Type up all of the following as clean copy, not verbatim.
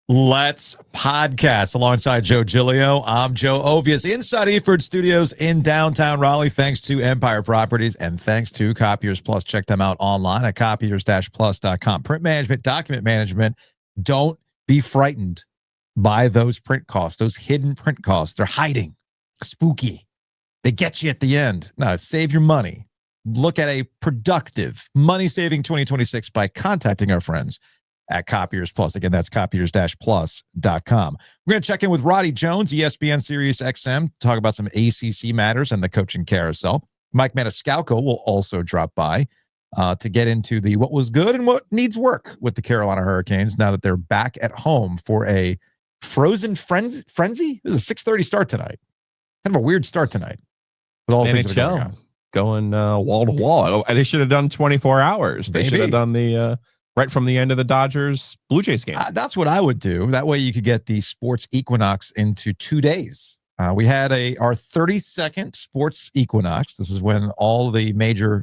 Let's podcast alongside Joe Giglio. I'm Joe Ovies inside Eford Studios in downtown Raleigh. Thanks to Empire Properties and thanks to Copiers Plus. Check them out online at copiers-plus.com. Print management, document management. Don't be frightened by those print costs, those hidden print costs. They're hiding. Spooky. They get you at the end. No, save your money. Look at a productive money-saving 2026 by contacting our friends at Copiers Plus. Again, that's copiers-plus.com. We're going to check in with Roddy Jones, ESPN Series XM, talk about some ACC matters and the coaching carousel. Mike Maniscalco will also drop by to get into the what was good and what needs work with the Carolina Hurricanes now that they're back at home for a frozen frenzy. This is a 6:30 start tonight. Kind of a weird start tonight. With all the things that are going wall to wall. They should have done 24 hours. They should have done the right from the end of the Dodgers Blue Jays game. That's what I would do. That way you could get the Sports Equinox into 2 days. We had our 32nd Sports Equinox. This is when all the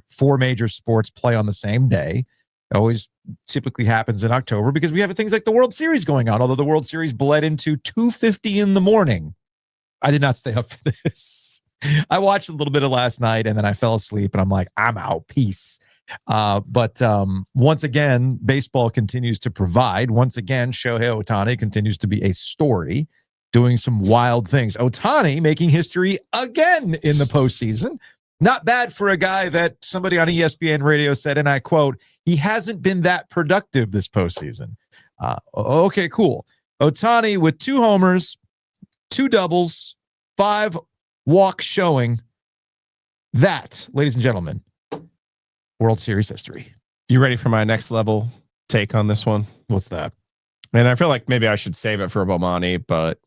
four major sports play on the same day. It always typically happens in October because we have things like the World Series going on, although the World Series bled into 2:50 in the morning. I did not stay up for this. I watched a little bit of last night and then I fell asleep and I'm like, I'm out. Peace. But once again, baseball continues to provide. Once again, Shohei Ohtani continues to be a story, doing some wild things. Ohtani making history again in the postseason. Not bad for a guy that somebody on ESPN radio said, and I quote, he hasn't been that productive this postseason. Okay, cool. Ohtani with 2 homers, 2 doubles, 5 walks showing. That, ladies and gentlemen, World Series history. You ready for my next level take on this one? What's that? And I feel like maybe I should save it for Bomani, but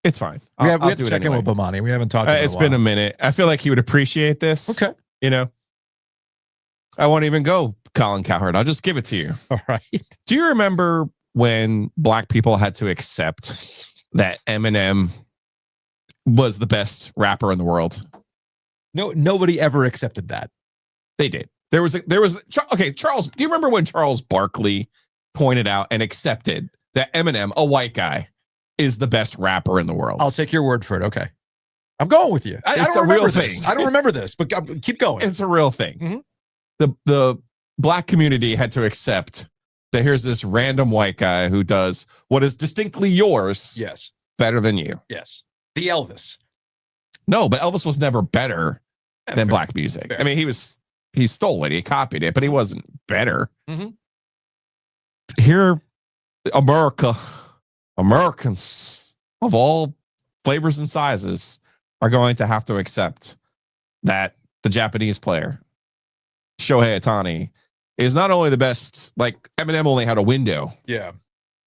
it's fine. We have to check in with Bomani. We haven't talked. It's been a minute. I feel like he would appreciate this. Okay. You know, I won't even go Colin Cowherd. I'll just give it to you. All right. Do you remember when black people had to accept that Eminem was the best rapper in the world? No, nobody ever accepted that. They did. There was okay, Charles, do you remember when Charles Barkley pointed out and accepted that Eminem, a white guy, is the best rapper in the world? I'll take your word for it. Okay. I'm going with you. I don't remember this. I don't remember this, but keep going. It's a real thing. Mm-hmm. The black community had to accept that here's this random white guy who does what is distinctly yours. Yes. Better than you. Yes. The Elvis. No, but Elvis was never better than fair. black music. Fair. I mean, he stole it. He copied it, but he wasn't better. Mm-hmm. Here, Americans of all flavors and sizes are going to have to accept that the Japanese player, Shohei Ohtani, is not only the best, like Eminem only had a window. Yeah.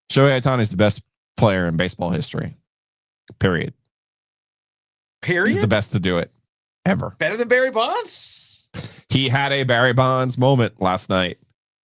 Shohei Ohtani is the best player in baseball history. Period. He's the best to do it ever. Better than Barry Bonds? He had a Barry Bonds moment last night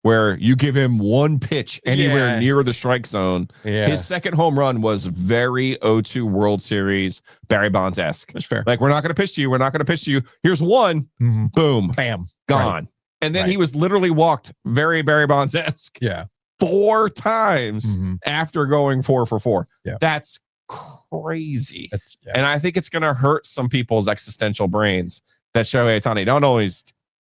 where you give him one pitch anywhere near the strike zone. Yeah. His second home run was very 0-2 World Series Barry Bonds-esque. That's fair. Like, we're not going to pitch to you. We're not going to pitch to you. Here's one. Mm-hmm. Boom. Bam. Gone. Right. And then he was literally walked very Barry Bonds-esque. Yeah. 4 times after going 4 for 4. Yeah. That's crazy. And I think it's going to hurt some people's existential brains that Shohei Ohtani not only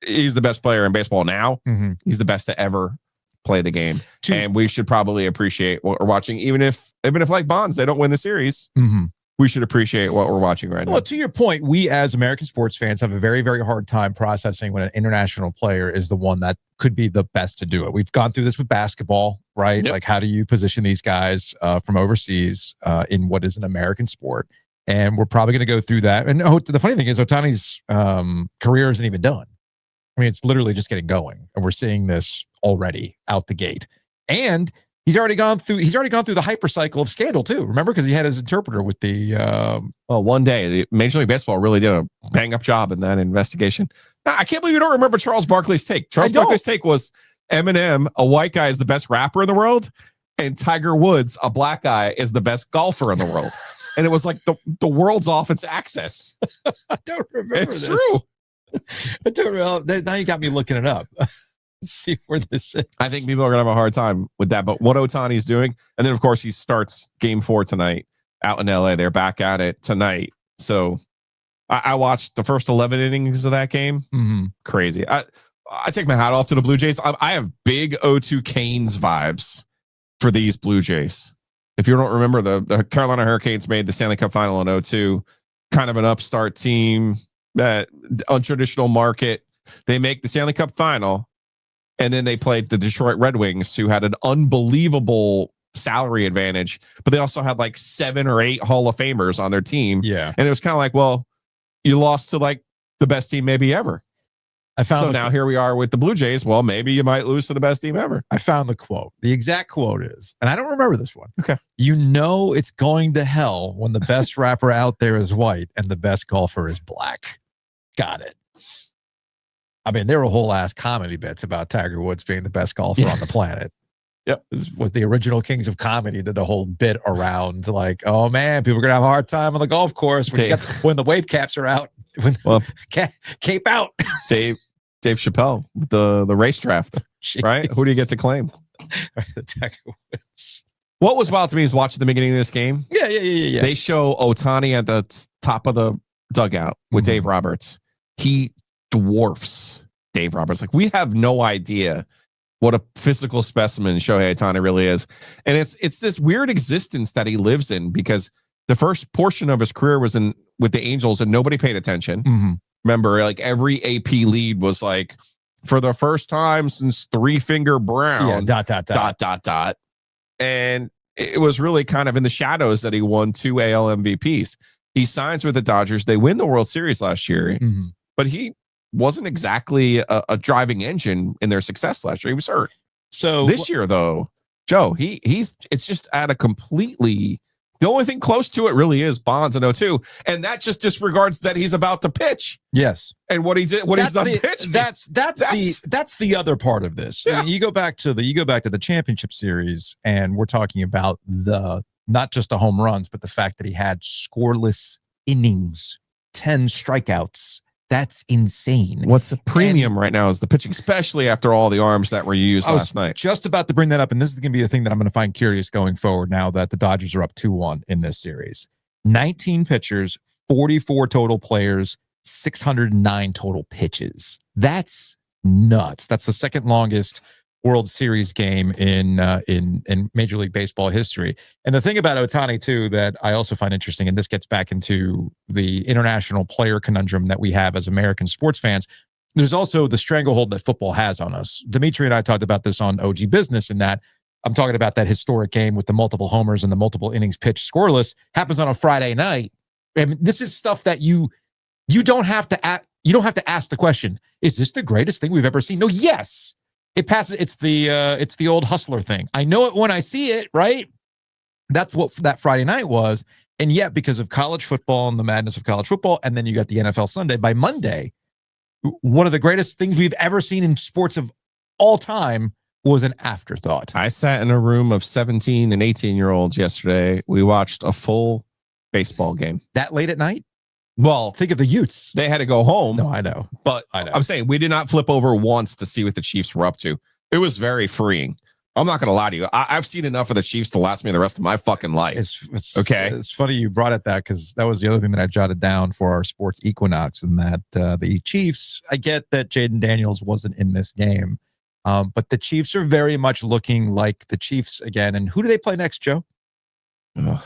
he's the best player in baseball now, he's the best to ever play the game. And we should probably appreciate what we're watching, even if like Bonds, they don't win the series. We should appreciate what we're watching right now. Well, to your point, we as American sports fans have a very, very hard time processing when an international player is the one that could be the best to do it. We've gone through this with basketball, right? Yep. Like, how do you position these guys from overseas in what is an American sport? And we're probably going to go through that. And the funny thing is, Ohtani's career isn't even done. I mean, it's literally just getting going, and we're seeing this already out the gate. And he's already gone through the hypercycle of scandal too. Remember, because he had his interpreter with the. Well, one day Major League Baseball really did a bang up job in that investigation. Now, I can't believe you don't remember Charles Barkley's take. Charles Barkley's take was Eminem, a white guy, is the best rapper in the world, and Tiger Woods, a black guy, is the best golfer in the world. And it was like the world's off its axis. I don't remember. It's true. I don't know. Now you got me looking it up. Let's see where this is. I think people are going to have a hard time with that. But what Ohtani's doing, and then, of course, he starts game 4 tonight out in LA. They're back at it tonight. So I watched the first 11 innings of that game. Mm-hmm. Crazy. I take my hat off to the Blue Jays. I have big 0-2 Canes vibes for these Blue Jays. If you don't remember, the Carolina Hurricanes made the Stanley Cup final in 0-2, kind of an upstart team, untraditional market. They make the Stanley Cup final, and then they played the Detroit Red Wings, who had an unbelievable salary advantage, but they also had like 7 or 8 Hall of Famers on their team. Yeah. And it was kind of like, well, you lost to like the best team maybe ever. So now here we are with the Blue Jays. Well, maybe you might lose to the best team ever. I found the quote. The exact quote is, and I don't remember this one. Okay. You know it's going to hell when the best rapper out there is white and the best golfer is black. Got it. I mean, there were whole ass comedy bits about Tiger Woods being the best golfer on the planet. Yep. This was the original Kings of Comedy, did a whole bit around like, oh man, people are going to have a hard time on the golf course when the wave caps are out. Cape out. Dave Chappelle, the race draft, right? Who do you get to claim? The Tiger Woods. What was wild to me is watching the beginning of this game. Yeah. They show Ohtani at the top of the dugout with Dave Roberts. He dwarfs Dave Roberts. Like, we have no idea what a physical specimen Shohei Ohtani really is. And it's this weird existence that he lives in, because the first portion of his career was with the Angels and nobody paid attention. Mm-hmm. Remember, like every AP lead was like, for the first time since Three Finger Brown, ... And it was really kind of in the shadows that he won 2 AL MVPs. He signs with the Dodgers. They win the World Series last year, but he wasn't exactly a driving engine in their success last year. He was hurt. So this year, though, Joe, it's just at a completely. The only thing close to it really is Bonds in 0-2, and that just disregards that he's about to pitch. Yes, and what he did, he's done pitching. That's the other part of this. Yeah. I mean, you go back to the championship series, and we're talking about not just the home runs, but the fact that he had scoreless innings, 10 strikeouts. That's insane. What's the premium right now is the pitching, especially after all the arms that were used last night. Just about to bring that up, and this is going to be the thing that I'm going to find curious going forward now that the Dodgers are up 2-1 in this series. 19 pitchers, 44 total players, 609 total pitches. That's nuts. That's the second longest World Series game in Major League Baseball history. And the thing about Ohtani, too, that I also find interesting, and this gets back into the international player conundrum that we have as American sports fans, there's also the stranglehold that football has on us. Dimitri and I talked about this on OG Business, in that I'm talking about that historic game with the multiple homers and the multiple innings pitched scoreless happens on a Friday night. And this is stuff that you don't have to ask the question, is this the greatest thing we've ever seen? No, yes. It passes. It's the old hustler thing. I know it when I see it, right? That's what that Friday night was. And yet, because of college football and the madness of college football, and then you got the NFL Sunday, by Monday, one of the greatest things we've ever seen in sports of all time was an afterthought. I sat in a room of 17 and 18-year-olds yesterday. We watched a full baseball game. That late at night? Well, think of the Utes. They had to go home. No, I know. But I'm saying we did not flip over once to see what the Chiefs were up to. It was very freeing. I'm not going to lie to you. I've seen enough of the Chiefs to last me the rest of my fucking life. It's okay. It's funny you brought it that, because that was the other thing that I jotted down for our Sports Equinox, and that the Chiefs, I get that Jaden Daniels wasn't in this game, but the Chiefs are very much looking like the Chiefs again. And who do they play next, Joe? Ugh.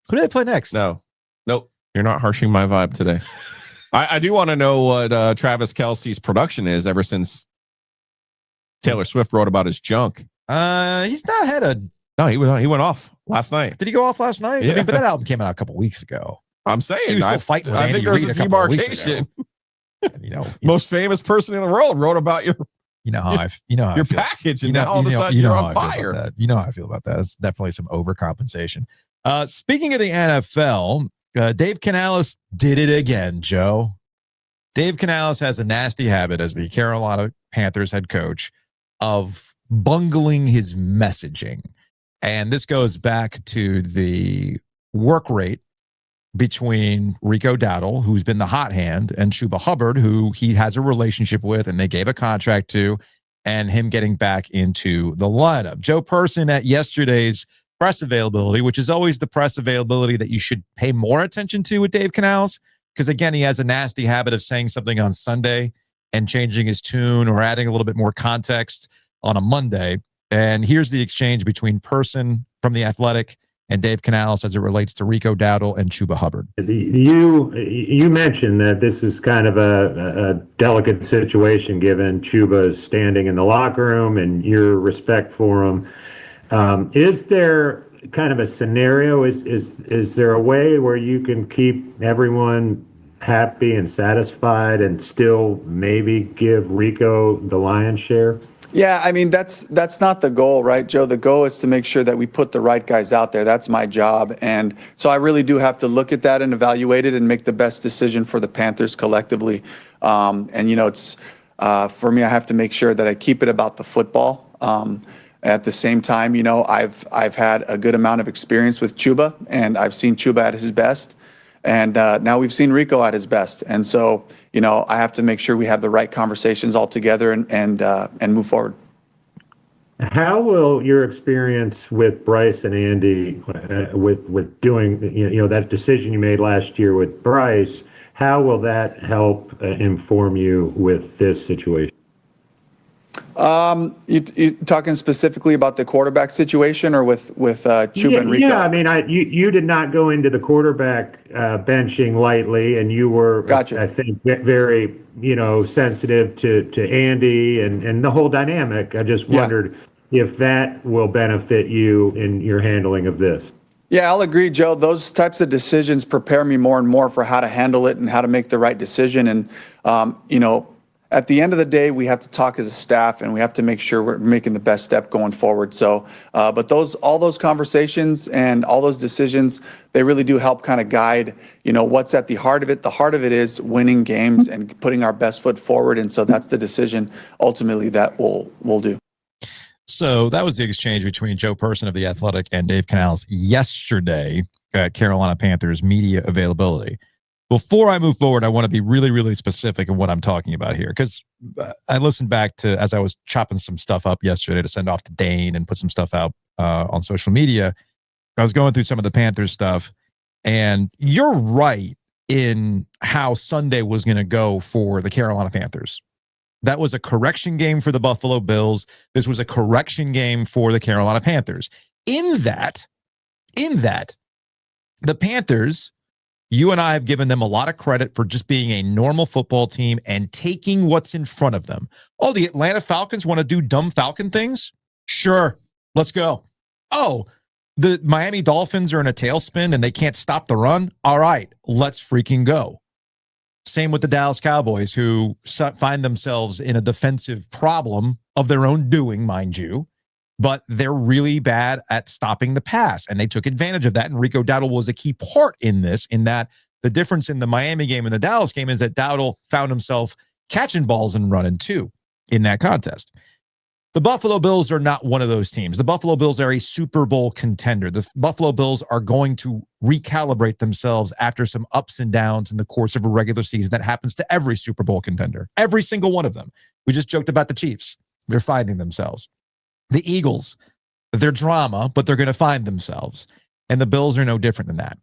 Who do they play next? Nope. You're not harshing my vibe today. I do want to know what Travis Kelce's production is ever since Taylor Swift wrote about his junk. He's not had a. No, he went off last night. Did he go off last night? Yeah. I mean, but that album came out a couple weeks ago. I'm saying he was still fighting with Andy Reid a couple of weeks ago. Most famous person in the world wrote about your. You know how your package, and now all of a sudden you're on fire. You know how I feel about that. It's definitely some overcompensation. Speaking of the NFL, Dave Canales did it again, Joe. Dave Canales has a nasty habit as the Carolina Panthers head coach of bungling his messaging. And this goes back to the work rate between Rico Dowdle, who's been the hot hand, and Chuba Hubbard, who he has a relationship with and they gave a contract to. and him getting back into the lineup. Joe Person at yesterday's press availability, which is always the press availability that you should pay more attention to with Dave Canales, because again, he has a nasty habit of saying something on Sunday and changing his tune or adding a little bit more context on a Monday. And here's the exchange between Person from The Athletic and Dave Canales as it relates to Rico Dowdle and Chuba Hubbard. You mentioned that this is kind of a delicate situation given Chuba's standing in the locker room and your respect for him. Is there kind of a scenario? Is there a way where you can keep everyone happy and satisfied and still maybe give Rico the lion's share? Yeah, I mean, that's not the goal, right, Joe? The goal is to make sure that we put the right guys out there. That's my job. And so I really do have to look at that and evaluate it and make the best decision for the Panthers collectively. And, you know, it's for me, I have to make sure that I keep it about the football. At the same time, you know, I've had a good amount of experience with Chuba, and I've seen Chuba at his best. And now we've seen Rico at his best. And so, you know, I have to make sure we have the right conversations all together and move forward. How will your experience with Bryce and Andy, with doing, you know, that decision you made last year with Bryce, how will that help inform you with this situation? You talking specifically about the quarterback situation or with Chuba and Rico? Yeah, I mean, you did not go into the quarterback benching lightly, and you were, Gotcha. I think, very, you know, sensitive to Andy and the whole dynamic. I just wondered if that will benefit you in your handling of this. Yeah, I'll agree, Joe. Those types of decisions prepare me more and more for how to handle it and how to make the right decision. And, you know, at the end of the day, we have to talk as a staff, and we have to make sure we're making the best step going forward. So, but all those conversations and all those decisions, they really do help kind of guide, you know, what's at the heart of it. The heart of it is winning games and putting our best foot forward. And so that's the decision ultimately that we'll do. So that was the exchange between Joe Person of The Athletic and Dave Canales yesterday at Carolina Panthers media availability. Before I move forward, I want to be really, really specific in what I'm talking about here, because I listened back to, as I was chopping some stuff up yesterday to send off to Dane and put some stuff out on social media, I was going through some of the Panthers stuff, and you're right in how Sunday was going to go for the Carolina Panthers. That was a correction game for the Buffalo Bills. This was a correction game for the Carolina Panthers. In that, the Panthers, you and I have given them a lot of credit for just being a normal football team and taking what's in front of them. Oh, the Atlanta Falcons want to do dumb Falcon things? Sure, let's go. Oh, the Miami Dolphins are in a tailspin and they can't stop the run? All right, let's freaking go. Same with the Dallas Cowboys, who find themselves in a defensive problem of their own doing, mind you, but they're really bad at stopping the pass, and they took advantage of that, and Rico Dowdle was a key part in this, in that the difference in the Miami game and the Dallas game is that Dowdle found himself catching balls and running too in that contest. The Buffalo Bills are not one of those teams. The Buffalo Bills are a Super Bowl contender. The Buffalo Bills are going to recalibrate themselves after some ups and downs in the course of a regular season. That happens to every Super Bowl contender, every single one of them. We just joked about the Chiefs. They're finding themselves. The Eagles, they're drama, but they're going to find themselves. And the Bills are no different than that.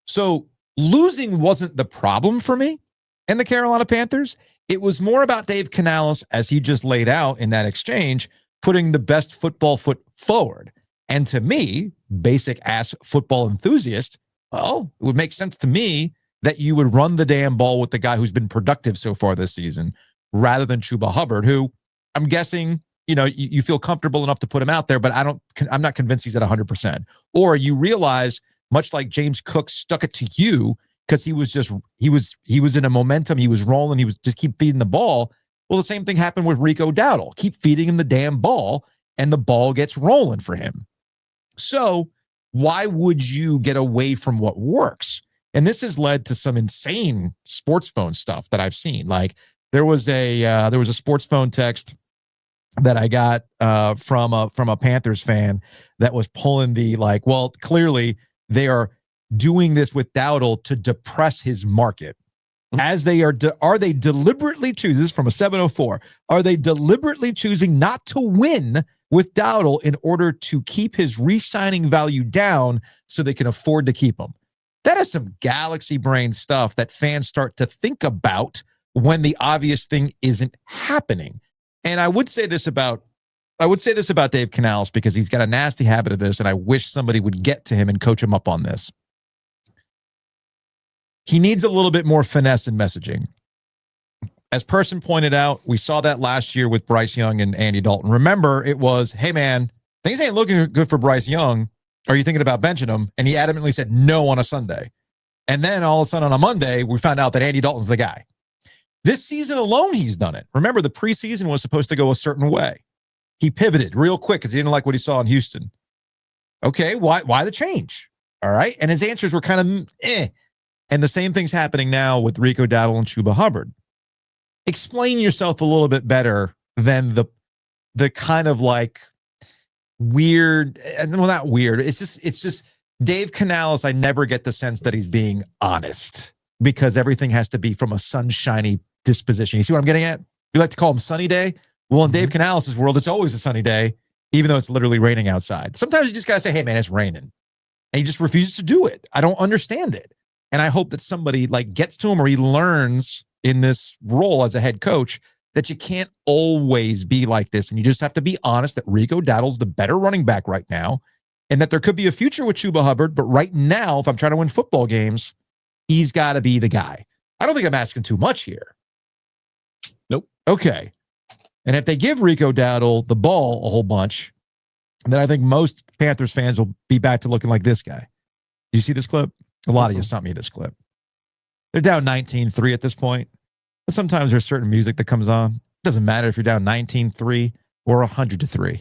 So losing wasn't the problem for me and the Carolina Panthers. It was more about Dave Canales, as he just laid out in that exchange, putting the best football foot forward. And to me, basic ass football enthusiast, well, it would make sense to me that you would run the damn ball with the guy who's been productive so far this season rather than Chuba Hubbard, who I'm guessing, you know, you feel comfortable enough to put him out there, but I'm not convinced he's at 100%. Or you realize, much like James Cook stuck it to you because he was in a momentum, he was rolling, he was just keep feeding the ball. Well, the same thing happened with Rico Dowdle. Keep feeding him the damn ball, and the ball gets rolling for him. So why would you get away from what works? And this has led to some insane sports phone stuff that I've seen. Like there was a sports phone text that I got from a Panthers fan that was pulling the like, well, clearly they are doing this with Dowdle to depress his market. as they are they deliberately choosing, this is from a 704, are they deliberately choosing not to win with Dowdle in order to keep his re-signing value down so they can afford to keep him? That is some galaxy brain stuff that fans start to think about when the obvious thing isn't happening. And I would say this about Dave Canales, because he's got a nasty habit of this, and I wish somebody would get to him and coach him up on this. He needs a little bit more finesse in messaging. As Person pointed out, we saw that last year with Bryce Young and Andy Dalton. Remember, it was, hey, man, things ain't looking good for Bryce Young. Are you thinking about benching him? And he adamantly said no on a Sunday. And then all of a sudden on a Monday, we found out that Andy Dalton's the guy. This season alone, he's done it. Remember, the preseason was supposed to go a certain way. He pivoted real quick because he didn't like what he saw in Houston. Okay, why the change? All right. And his answers were kind of eh. And the same thing's happening now with Rico Dowdle and Chuba Hubbard. Explain yourself a little bit better than the kind of like weird, well, not weird. It's just Dave Canales. I never get the sense that he's being honest, because everything has to be from a sunshiny disposition. You see what I'm getting at? We like to call him sunny day. Well, in Dave Canales' world, it's always a sunny day, even though it's literally raining outside. Sometimes you just got to say, hey, man, it's raining. And he just refuses to do it. I don't understand it. And I hope that somebody like gets to him, or he learns in this role as a head coach that you can't always be like this. And you just have to be honest that Rico Dowdle's the better running back right now, and that there could be a future with Chuba Hubbard. But right now, if I'm trying to win football games, he's got to be the guy. I don't think I'm asking too much here. Nope. Okay. And if they give Rico Dowdle the ball a whole bunch, then I think most Panthers fans will be back to looking like this guy. Do you see this clip? A lot of you sent me this clip. They're down 19-3 at this point. But sometimes there's certain music that comes on. It doesn't matter if you're down 19-3 or 100-3.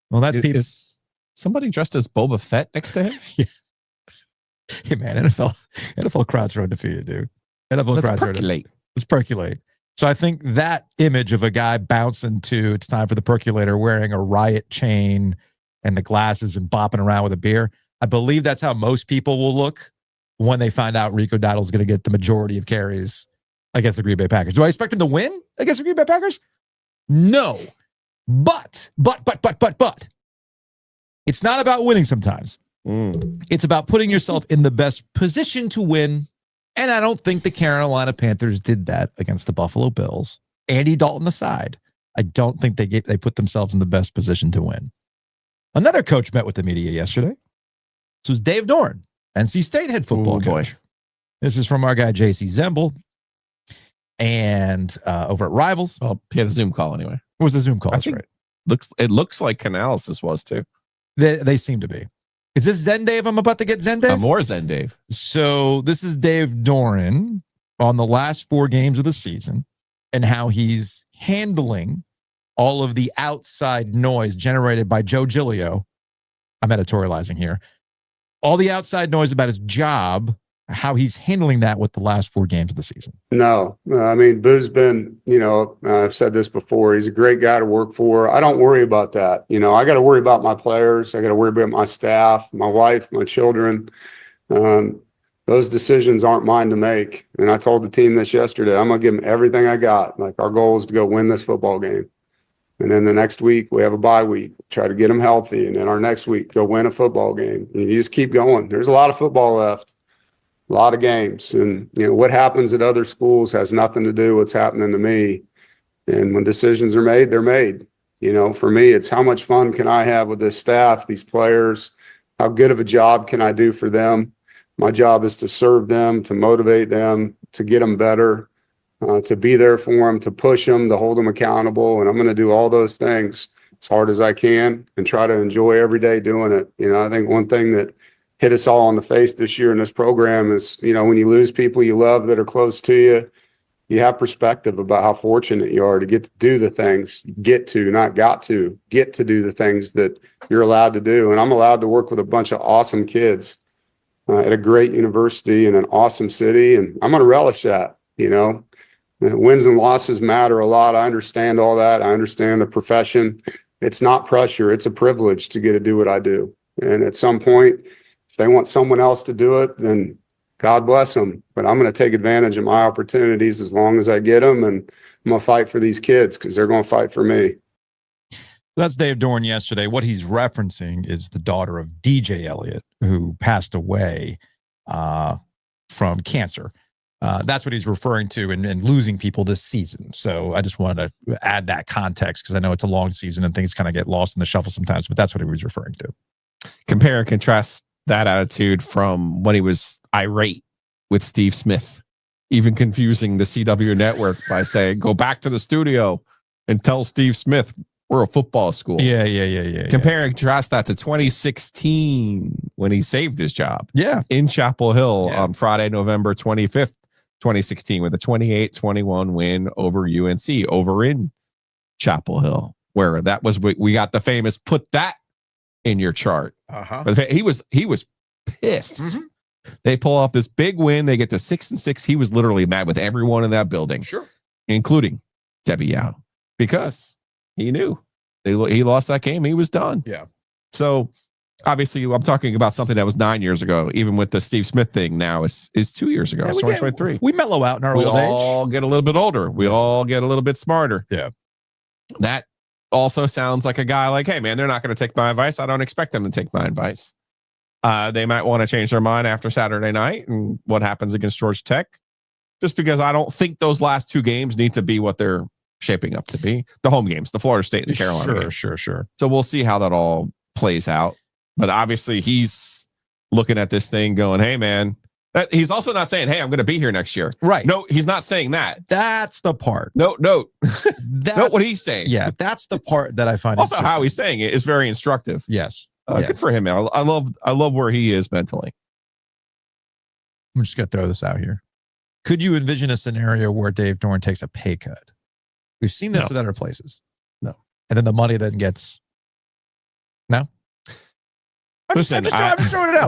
Well, that's people. Is somebody dressed as Boba Fett next to him? Yeah. Hey, man, NFL crowds are undefeated, dude. NFL crowds are undefeated. Let's percolate. So I think that image of a guy bouncing to "It's Time for the Percolator," wearing a riot chain and the glasses and bopping around with a beer, I believe that's how most people will look when they find out Rico Dowdle's going to get the majority of carries against the Green Bay Packers. Do I expect him to win against the Green Bay Packers? No. But it's not about winning sometimes. It's about putting yourself in the best position to win. And I don't think the Carolina Panthers did that against the Buffalo Bills. Andy Dalton aside, I don't think they put themselves in the best position to win. Another coach met with the media yesterday. This was Dave Doeren, NC State head football coach. Boy. This is from our guy, J.C. Zembel, and over at Rivals. Well, he had a Zoom call anyway. It was a Zoom call, that's right. It looks like Canales was too. They seem to be. Is this Zen Dave? I'm about to get Zen Dave? More Zen Dave. So this is Dave Doeren on the last 4 games of the season and how he's handling all of the outside noise generated by Joe Giglio. I'm editorializing here. All the outside noise about his job, how he's handling that with the last 4 games of the season. No, I mean, Boo's been, I've said this before, he's a great guy to work for. I don't worry about that. I got to worry about my players. I got to worry about my staff, my wife, my children. Those decisions aren't mine to make. And I told the team this yesterday, I'm going to give them everything I got. Like, our goal is to go win this football game. And then the next week we have a bye week, try to get them healthy. And then our next week, go win a football game. And you just keep going. There's a lot of football left. A lot of games, and what happens at other schools has nothing to do with what's happening to me. And when decisions are made, they're made. For me, it's how much fun can I have with this staff, these players? How good of a job can I do for them? My job is to serve them, to motivate them, to get them better, to be there for them, to push them, to hold them accountable. And I'm going to do all those things as hard as I can and try to enjoy every day doing it. I think one thing that hit us all in the face this year in this program is, when you lose people you love that are close to you, you have perspective about how fortunate you are to get to do the things, get to do the things that you're allowed to do. And I'm allowed to work with a bunch of awesome kids at a great university in an awesome city. And I'm going to relish that, Wins and losses matter a lot. I understand all that. I understand the profession. It's not pressure. It's a privilege to get to do what I do. And at some point, if they want someone else to do it, then God bless them. But I'm going to take advantage of my opportunities as long as I get them. And I'm going to fight for these kids because they're going to fight for me. That's Dave Doeren yesterday. What he's referencing is the daughter of DJ Elliott, who passed away from cancer. That's what he's referring to and losing people this season. So I just wanted to add that context because I know it's a long season and things kind of get lost in the shuffle sometimes, but that's what he was referring to. Compare and contrast that attitude from when he was irate with Steve Smith, even confusing the CW network by saying, go back to the studio and tell Steve Smith we're a football school. Yeah. Compare and contrast that to 2016 when he saved his job. Yeah. In Chapel Hill on Friday, November 25th, 2016, with a 28-21 win over UNC over in Chapel Hill, where that was, we got the famous, put that in your chart. But he was pissed. Mm-hmm. They pull off this big win. They get to 6-6. He was literally mad with everyone in that building, sure, including Debbie Yao, because he knew he lost that game. He was done. Yeah. So obviously, I'm talking about something that was 9 years ago. Even with the Steve Smith thing, now is 2 years ago. 2023. We mellow out in our old age. We all get a little bit older. We all get a little bit smarter. Yeah. That also sounds like a guy like, hey man, they're not going to take my advice. I don't expect them to take my advice. They might want to change their mind after Saturday night and what happens against Georgia Tech, just because I don't think those last two games need to be what they're shaping up to be. The home games, the Florida State and Carolina games. Sure. So we'll see how that all plays out. But obviously he's looking at this thing going, hey man, that he's also not saying, hey, I'm going to be here next year. Right. No, he's not saying that. That's the part. No. That's not what he's saying. Yeah. That's the part that I find also how he's saying it is very instructive. Yes. Good for him, man. I love where he is mentally. I'm just going to throw this out here. Could you envision a scenario where Dave Doeren takes a pay cut? We've seen this at other places. No. And then the money then gets... No? I'm just throwing it out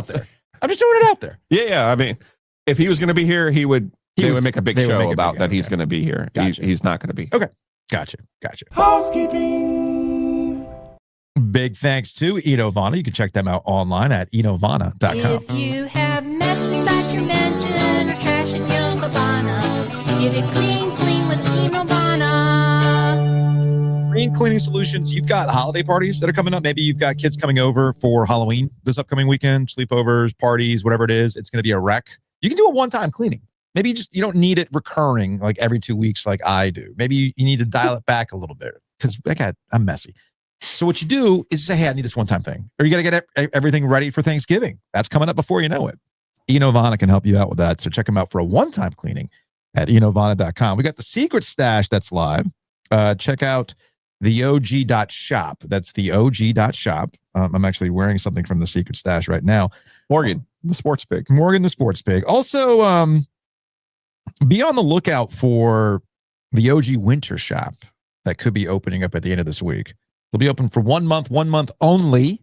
there. I'm just throwing it out there. Yeah. I mean, if he was going to be here, they would make a big show about that he's going to be here. Gotcha. He's not going to be. Okay. Gotcha. Housekeeping. Big thanks to Enovana. You can check them out online at enovana.com. If you have mess inside your mansion or trash in your cabana, get it clean with Enovana. Green cleaning solutions. You've got holiday parties that are coming up. Maybe you've got kids coming over for Halloween this upcoming weekend, sleepovers, parties, whatever it is. It's going to be a wreck. You can do a one-time cleaning. Maybe you don't need it recurring like every 2 weeks like I do. Maybe you need to dial it back a little bit because I'm messy. So what you do is say, hey, I need this one-time thing. Or you got to get everything ready for Thanksgiving. That's coming up before you know it. Enovana can help you out with that. So check them out for a one-time cleaning at enovana.com. We got the Secret Stash that's live. Check out the OG.shop. That's the OG.shop. I'm actually wearing something from the Secret Stash right now. Morgan, the Sports Pig. Also, be on the lookout for the OG Winter Shop that could be opening up at the end of this week. It'll be open for 1 month only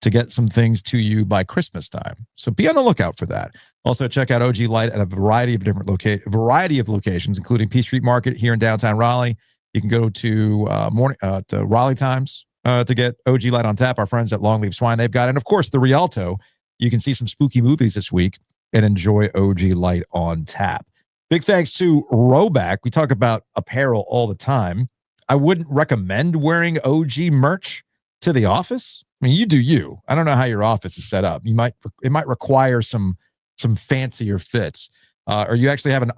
to get some things to you by Christmas time. So be on the lookout for that. Also, check out OG Light at a variety of different locations, including P Street Market here in downtown Raleigh. You can go to Raleigh Times to get OG Light on tap. Our friends at Longleaf Swine, they've got it. And of course, the Rialto. You can see some spooky movies this week and enjoy OG Light on tap. Big thanks to Rhoback. We talk about apparel all the time. I wouldn't recommend wearing OG merch to the office. I mean, you do you. I don't know how your office is set up. It might require some fancier fits. Or you actually have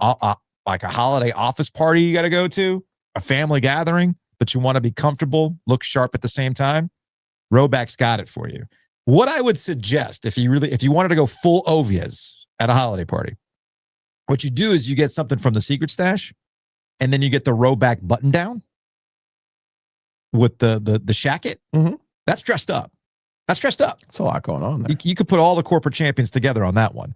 like a holiday office party you got to go to, a family gathering, but you want to be comfortable, look sharp at the same time. Rhoback's got it for you. What I would suggest if you wanted to go full Ovies at a holiday party, what you do is you get something from the Secret Stash, and then you get the Rhoback button down with the shacket. Mm-hmm. That's dressed up. That's a lot going on there. You could put all the corporate champions together on that one.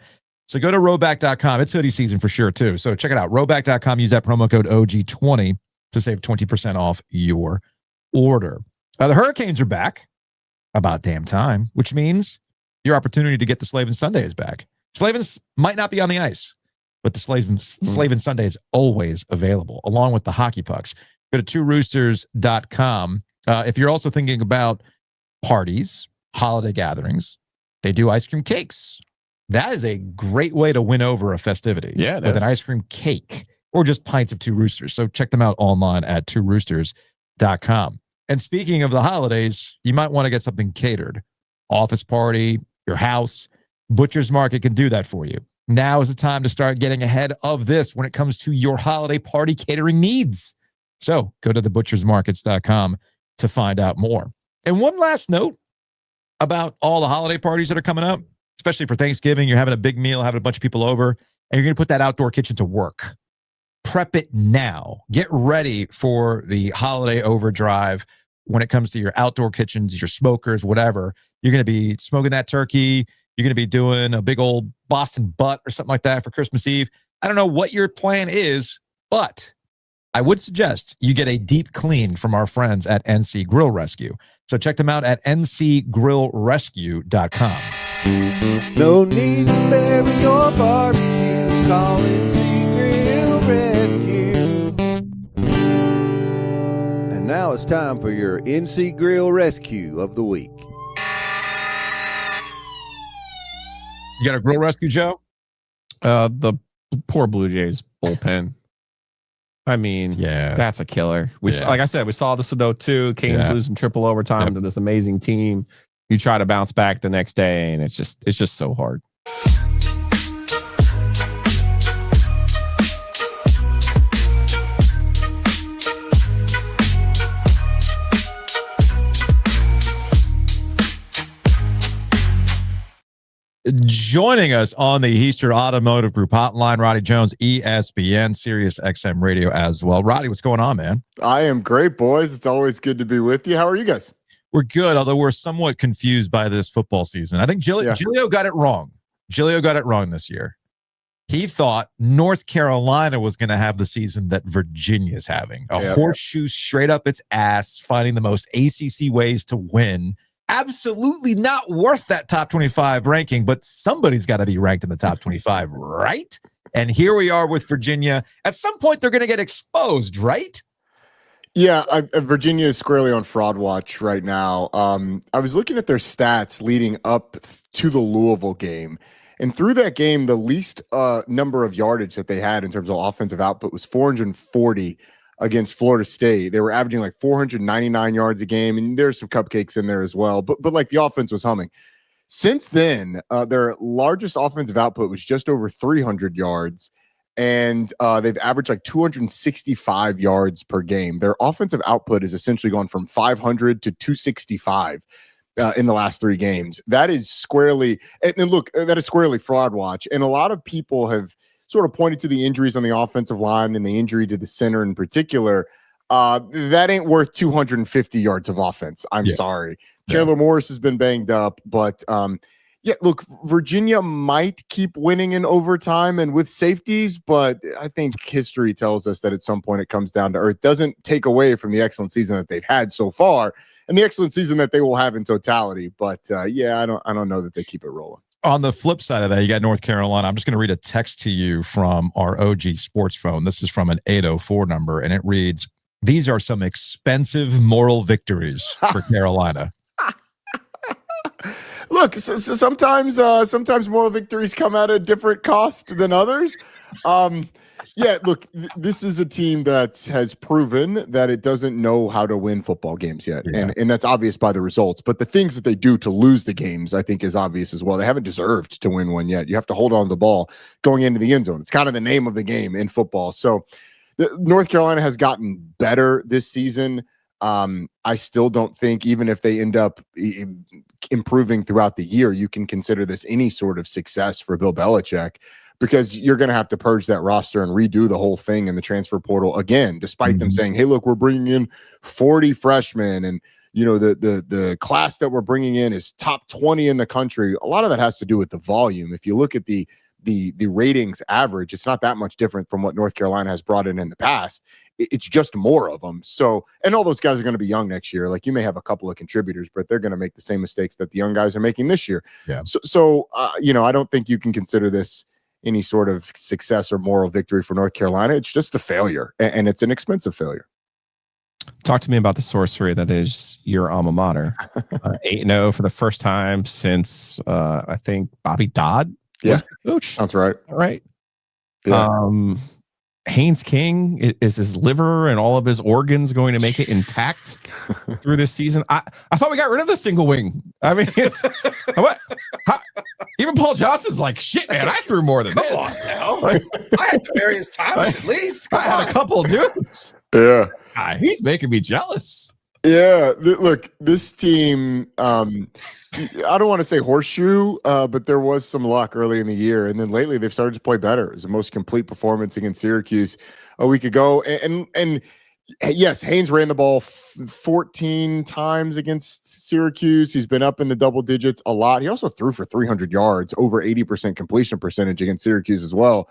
So go to Rhoback.com. It's hoodie season for sure, too. So check it out. Rhoback.com. Use that promo code OG20 to save 20% off your order. The Hurricanes are back. About damn time, which means your opportunity to get the Slavin Sunday is back. Slavins might not be on the ice, but the Slavin Sunday is always available, along with the hockey pucks. Go to tworoosters.com If you're also thinking about parties, holiday gatherings, they do ice cream cakes. That is a great way to win over a festivity. Yeah, with an ice cream cake or just pints of Two Roosters. So check them out online at tworoosters.com. And speaking of the holidays, you might want to get something catered. Office party, your house, Butcher's Market can do that for you. Now is the time to start getting ahead of this when it comes to your holiday party catering needs. So go to thebutchersmarkets.com to find out more. And one last note about all the holiday parties that are coming up, especially for Thanksgiving. You're having a big meal, having a bunch of people over, and you're going to put that outdoor kitchen to work. Prep it now. Get ready for the holiday overdrive when it comes to your outdoor kitchens, your smokers, whatever. You're going to be smoking that turkey. You're going to be doing a big old Boston butt or something like that for Christmas Eve. I don't know what your plan is, but I would suggest you get a deep clean from our friends at NC Grill Rescue. So check them out at ncgrillrescue.com. No need to bury your barbecue. Call NC Grill Rescue. And now it's time for your NC Grill Rescue of the week. You got a grill rescue, Joe? The poor Blue Jays bullpen. I mean, yeah, that's a killer. Like I said, we saw this in 02. Canes losing triple overtime to this amazing team. You try to bounce back the next day, and it's just so hard. Joining us on the Heister Automotive Group hotline, Roddy Jones, ESPN, Sirius XM Radio as well. Roddy, what's going on, man? I am great, boys. It's always good to be with you. How are you guys? We're good, although we're somewhat confused by this football season. I think Giglio got it wrong. Giglio got it wrong this year. He thought North Carolina was going to have the season that Virginia's having. A horseshoe straight up its ass, finding the most ACC ways to win. Absolutely not worth that top 25 ranking, but somebody's got to be ranked in the top 25, right? And here we are with Virginia. At some point, they're going to get exposed, right? Yeah, Virginia is squarely on fraud watch right now. I was looking at their stats leading up to the Louisville game. And through that game, the least number of yardage that they had in terms of offensive output was 440 against Florida State. They were averaging like 499 yards a game, and there's some cupcakes in there as well. But like the offense was humming. Since then, their largest offensive output was just over 300 yards, and they've averaged like 265 yards per game. Their offensive output has essentially gone from 500 to 265 in the last 3 games. That is squarely, and look, that is squarely fraud watch. And a lot of people have sort of pointed to the injuries on the offensive line and the injury to the center in particular. That ain't worth 250 yards of offense. I'm sorry. Chandler Morris has been banged up, but look, Virginia might keep winning in overtime and with safeties, but I think history tells us that at some point it comes down to earth. Doesn't take away from the excellent season that they've had so far and the excellent season that they will have in totality. But I don't know that they keep it rolling. On the flip side of that, you got North Carolina. I'm just going to read a text to you from our OG sports phone. This is from an 804 number, and it reads, "These are some expensive moral victories for Carolina." Look, so sometimes moral victories come at a different cost than others. Look, this is a team that has proven that it doesn't know how to win football games yet. Yeah. And that's obvious by the results. But the things that they do to lose the games, I think, is obvious as well. They haven't deserved to win one yet. You have to hold on to the ball going into the end zone. It's kind of the name of the game in football. So North Carolina has gotten better this season. I still don't think, even if they end up improving throughout the year, you can consider this any sort of success for Bill Belichick, because you're going to have to purge that roster and redo the whole thing in the transfer portal again, despite them saying, hey, look, we're bringing in 40 freshmen and, the class that we're bringing in is top 20 in the country. A lot of that has to do with the volume. If you look at the ratings average, it's not that much different from what North Carolina has brought in the past. It's just more of them. So, and all those guys are going to be young next year. Like, you may have a couple of contributors, but they're going to make the same mistakes that the young guys are making this year. Yeah. So I don't think you can consider this any sort of success or moral victory for North Carolina. It's just a failure, and it's an expensive failure. Talk to me about the sorcery that is your alma mater. 8-0 for the first time since I think Bobby Dodd was the coach. Sounds right. All right. Yeah. Haynes King, is his liver and all of his organs going to make it intact through this season? I thought we got rid of the single wing. I mean, it's what? Even Paul Johnson's like, shit, man, I threw more than this. I had various times at least. I had a couple of dudes. Yeah. He's making me jealous. Yeah, look, this team, I don't want to say horseshoe, but there was some luck early in the year. And then lately they've started to play better. It was the most complete performance against Syracuse a week ago. And yes, Haynes ran the ball 14 times against Syracuse. He's been up in the double digits a lot. He also threw for 300 yards, over 80% completion percentage against Syracuse as well.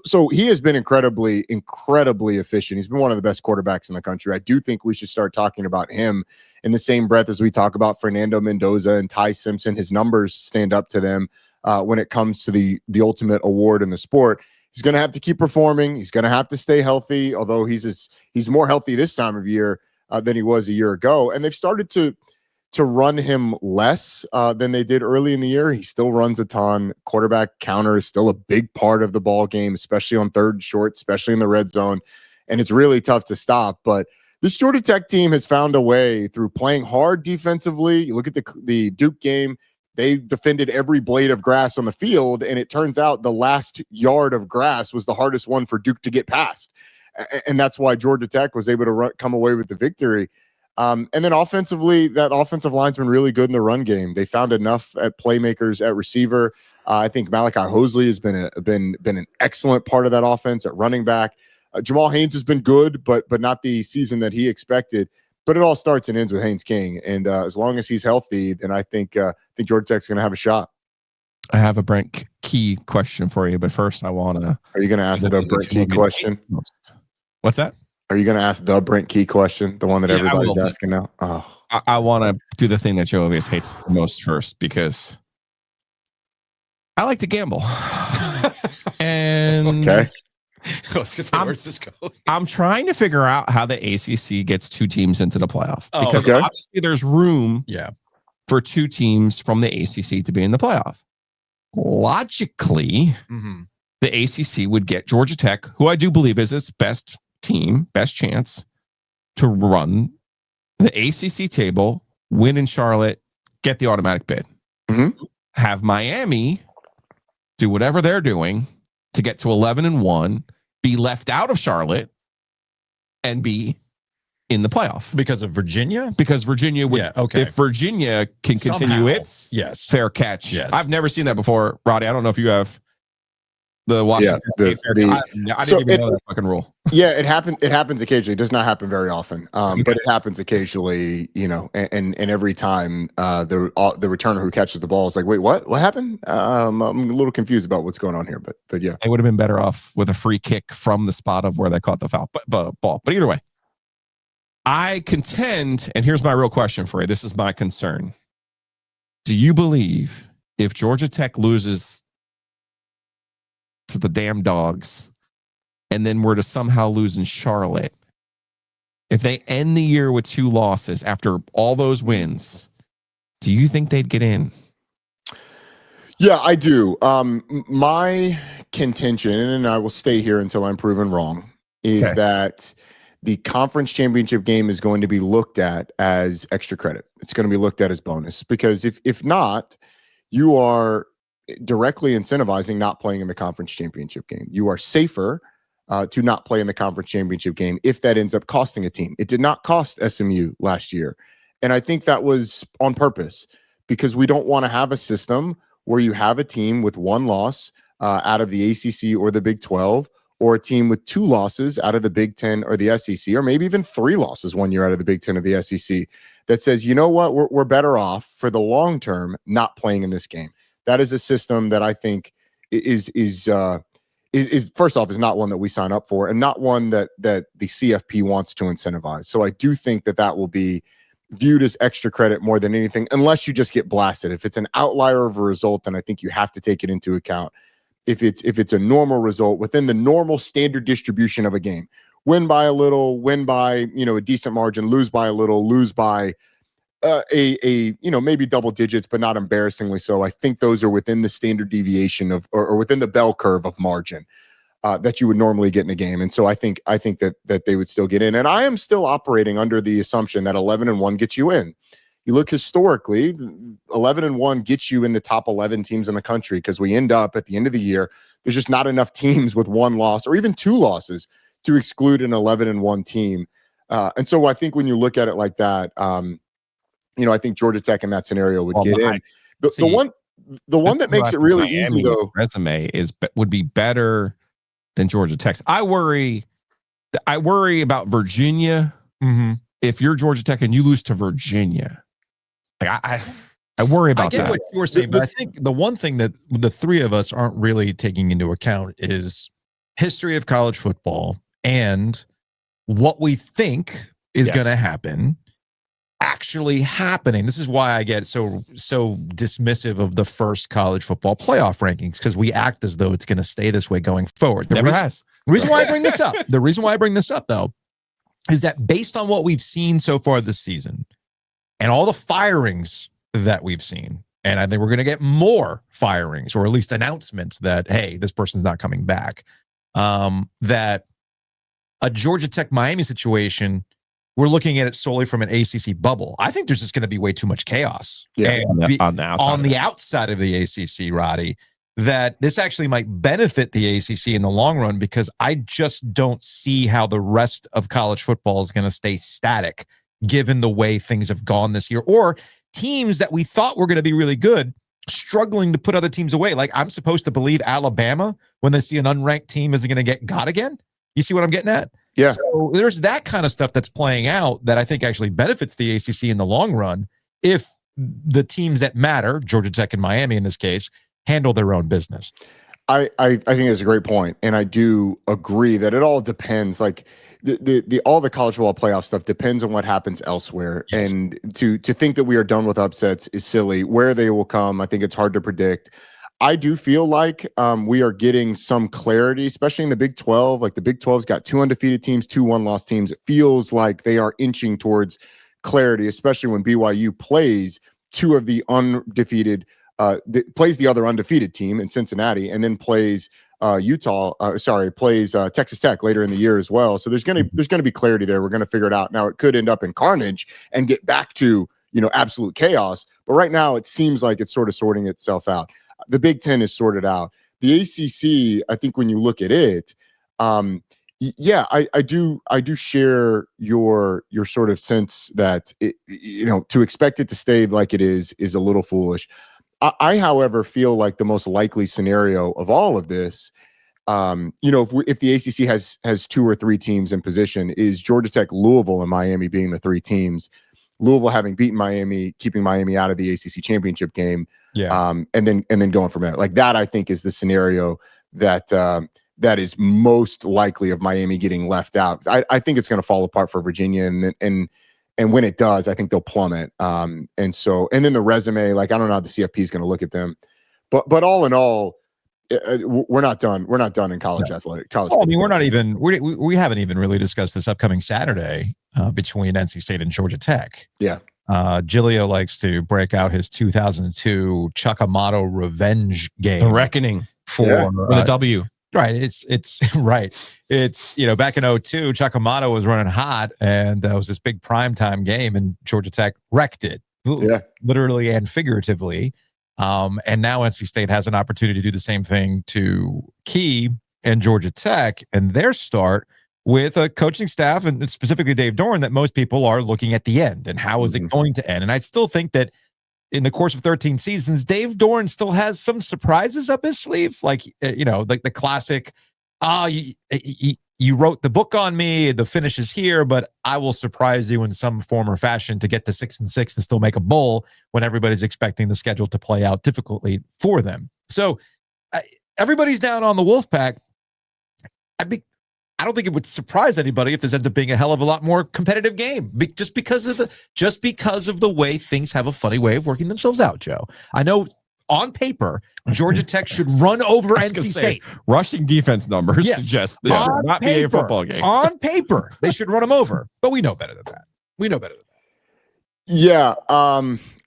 So he has been incredibly efficient. He's been one of the best quarterbacks in the country. I do think we should start talking about him in the same breath as we talk about Fernando Mendoza and Ty Simpson. His numbers stand up to them when it comes to the ultimate award in the sport. He's going to have to keep performing. He's going to have to stay healthy, although he's more healthy this time of year than he was a year ago. And they've started to run him less than they did early in the year. He still runs a ton. Quarterback counter is still a big part of the ball game, especially on third and short, especially in the red zone. And it's really tough to stop. But this Georgia Tech team has found a way through playing hard defensively. You look at the Duke game, they defended every blade of grass on the field. And it turns out the last yard of grass was the hardest one for Duke to get past. And that's why Georgia Tech was able to come away with the victory. And then offensively, that offensive line's been really good in the run game. They found enough at playmakers at receiver. I think Malachi Hosley has been an excellent part of that offense at running back. Jamal Haynes has been good, but not the season that he expected. But it all starts and ends with Haynes King, and as long as he's healthy, then I think Georgia Tech's going to have a shot. I have a Brent Key question for you, but first I want to. Are you going to ask the Brent Key question? What's that? Are you going to ask the Brent Key question, the one that everybody's asking now? Oh, I want to do the thing that Joe Ovies hates the most first, because I like to gamble. And okay. Where's this going? I'm trying to figure out how the ACC gets two teams into the playoff, because obviously there's room for two teams from the ACC to be in the playoff. Logically, the ACC would get Georgia Tech, who I do believe is its best team, best chance to run the ACC table, win in Charlotte, get the automatic bid. Have Miami do whatever they're doing to get to 11-1, be left out of Charlotte, and be in the playoff because of Virginia. Because Virginia would, if Virginia can continue its fair catch. I've never seen that before, Roddy. I don't know if you have. The Washington State fair catch. I didn't even know that fucking rule. Yeah, it happens occasionally. It does not happen very often, but it happens occasionally. You know, and every time the returner who catches the ball is like, "Wait, what? What happened?" I'm a little confused about what's going on here, but yeah, they would have been better off with a free kick from the spot of where they caught the foul ball. But either way, I contend, and here's my real question for you. This is my concern. Do you believe if Georgia Tech loses to the damn Dogs and then were to somehow lose in Charlotte, if they end the year with 2 losses after all those wins, do you think they'd get in? Yeah, I do. My contention, and I will stay here until I'm proven wrong, is that the conference championship game is going to be looked at as extra credit. It's going to be looked at as bonus, because if not, you are directly incentivizing not playing in the conference championship game. You are safer to not play in the conference championship game if that ends up costing a team. It did not cost SMU last year. And I think that was on purpose, because we don't want to have a system where you have a team with 1 loss out of the ACC or the Big 12, or a team with 2 losses out of the Big 10 or the SEC, or maybe even 3 losses 1 year out of the Big 10 or the SEC, that says, you know what, we're better off for the long term not playing in this game. That is a system that I think is first off, is not one that we sign up for, and not one that the CFP wants to incentivize. So I do think that will be viewed as extra credit more than anything, unless you just get blasted. If it's an outlier of a result, then I think you have to take it into account. If it's a normal result within the normal standard distribution of a game, win by a little, win by, a decent margin, lose by a little, lose by maybe double digits, but not embarrassingly so. I think those are within the standard deviation of, or within the bell curve of margin that you would normally get in a game. And so I think that they would still get in. And I am still operating under the assumption that 11-1 gets you in. You look historically, 11-1 gets you in the top 11 teams in the country, because we end up at the end of the year, there's just not enough teams with one loss or even two losses to exclude an 11-1 team. And so I think when you look at it like that, I think Georgia Tech in that scenario would get in. The one that makes it really easy, though, resume would be better than Georgia Tech's. I worry about Virginia. If you're Georgia Tech and you lose to Virginia, I worry about that. I get what you were saying, but I think the one thing that the three of us aren't really taking into account is history of college football and what we think is going to happen actually happening. This is why I get so dismissive of the first college football playoff rankings, because we act as though it's going to stay this way going forward. The reason why I bring this up, though, is that based on what we've seen so far this season and all the firings that we've seen, and I think we're going to get more firings, or at least announcements that, hey, this person's not coming back, that a Georgia Tech Miami situation, we're looking at it solely from an ACC bubble. I think there's just going to be way too much chaos on the outside of the ACC, Roddy, that this actually might benefit the ACC in the long run, because I just don't see how the rest of college football is going to stay static given the way things have gone this year, or teams that we thought were going to be really good struggling to put other teams away. Like, I'm supposed to believe Alabama, when they see an unranked team, isn't going to get got again. You see what I'm getting at? Yeah. So there's that kind of stuff that's playing out that I think actually benefits the ACC in the long run if the teams that matter, Georgia Tech and Miami in this case, handle their own business. I think that's a great point, and I do agree that it all depends. Like all the college football playoff stuff depends on what happens elsewhere. Yes. And to think that we are done with upsets is silly. Where they will come, I think it's hard to predict. I do feel like we are getting some clarity, especially in the Big 12. Like, the Big 12's got 2 undefeated teams, 2 one-loss teams. It feels like they are inching towards clarity, especially when BYU plays 2 of the undefeated, plays the other undefeated team in Cincinnati, and then plays Texas Tech later in the year as well. So there's gonna be clarity there. We're gonna figure it out. Now, it could end up in carnage and get back to absolute chaos, but right now it seems like it's sort of sorting itself out. The Big Ten is sorted out. The ACC, I think when you look at it, I do share your sort of sense that to expect it to stay like it is a little foolish. I, however, feel like the most likely scenario of all of this, if the ACC has 2 or 3 teams in position, is Georgia Tech, Louisville, and Miami being the 3 teams. Louisville having beaten Miami, keeping Miami out of the ACC championship game. Yeah. And then going from there. Like, that, I think, is the scenario that is most likely of Miami getting left out. I think it's going to fall apart for Virginia, and when it does, I think they'll plummet. And then the resume, like, I don't know how the CFP is going to look at them, but all in all, we're not done. We're not done in college athletic. I mean, we haven't even really discussed this upcoming Saturday between NC State and Georgia Tech. Yeah. Giglio likes to break out his 2002 Chuck Amato revenge game. The reckoning for the W. Right. It's right. It's, back in 2002, Chuck Amato was running hot, and it was this big primetime game, and Georgia Tech wrecked it, literally and figuratively. And now NC State has an opportunity to do the same thing to Key and Georgia Tech, and their start with a coaching staff, and specifically Dave Doeren, that most people are looking at the end and how is it going to end. And I still think that in the course of 13 seasons, Dave Doeren still has some surprises up his sleeve. Like, like the classic, you wrote the book on me, the finish is here, but I will surprise you in some form or fashion to get to 6-6 and still make a bowl when everybody's expecting the schedule to play out difficultly for them. So everybody's down on the Wolfpack. I don't think it would surprise anybody if this ends up being a hell of a lot more competitive game, just because of the way things have a funny way of working themselves out, Joe. I know on paper, Georgia Tech should run over NC State. Rushing defense numbers suggest this should not be a football game. On paper, they should run them over, but we know better than that. Yeah.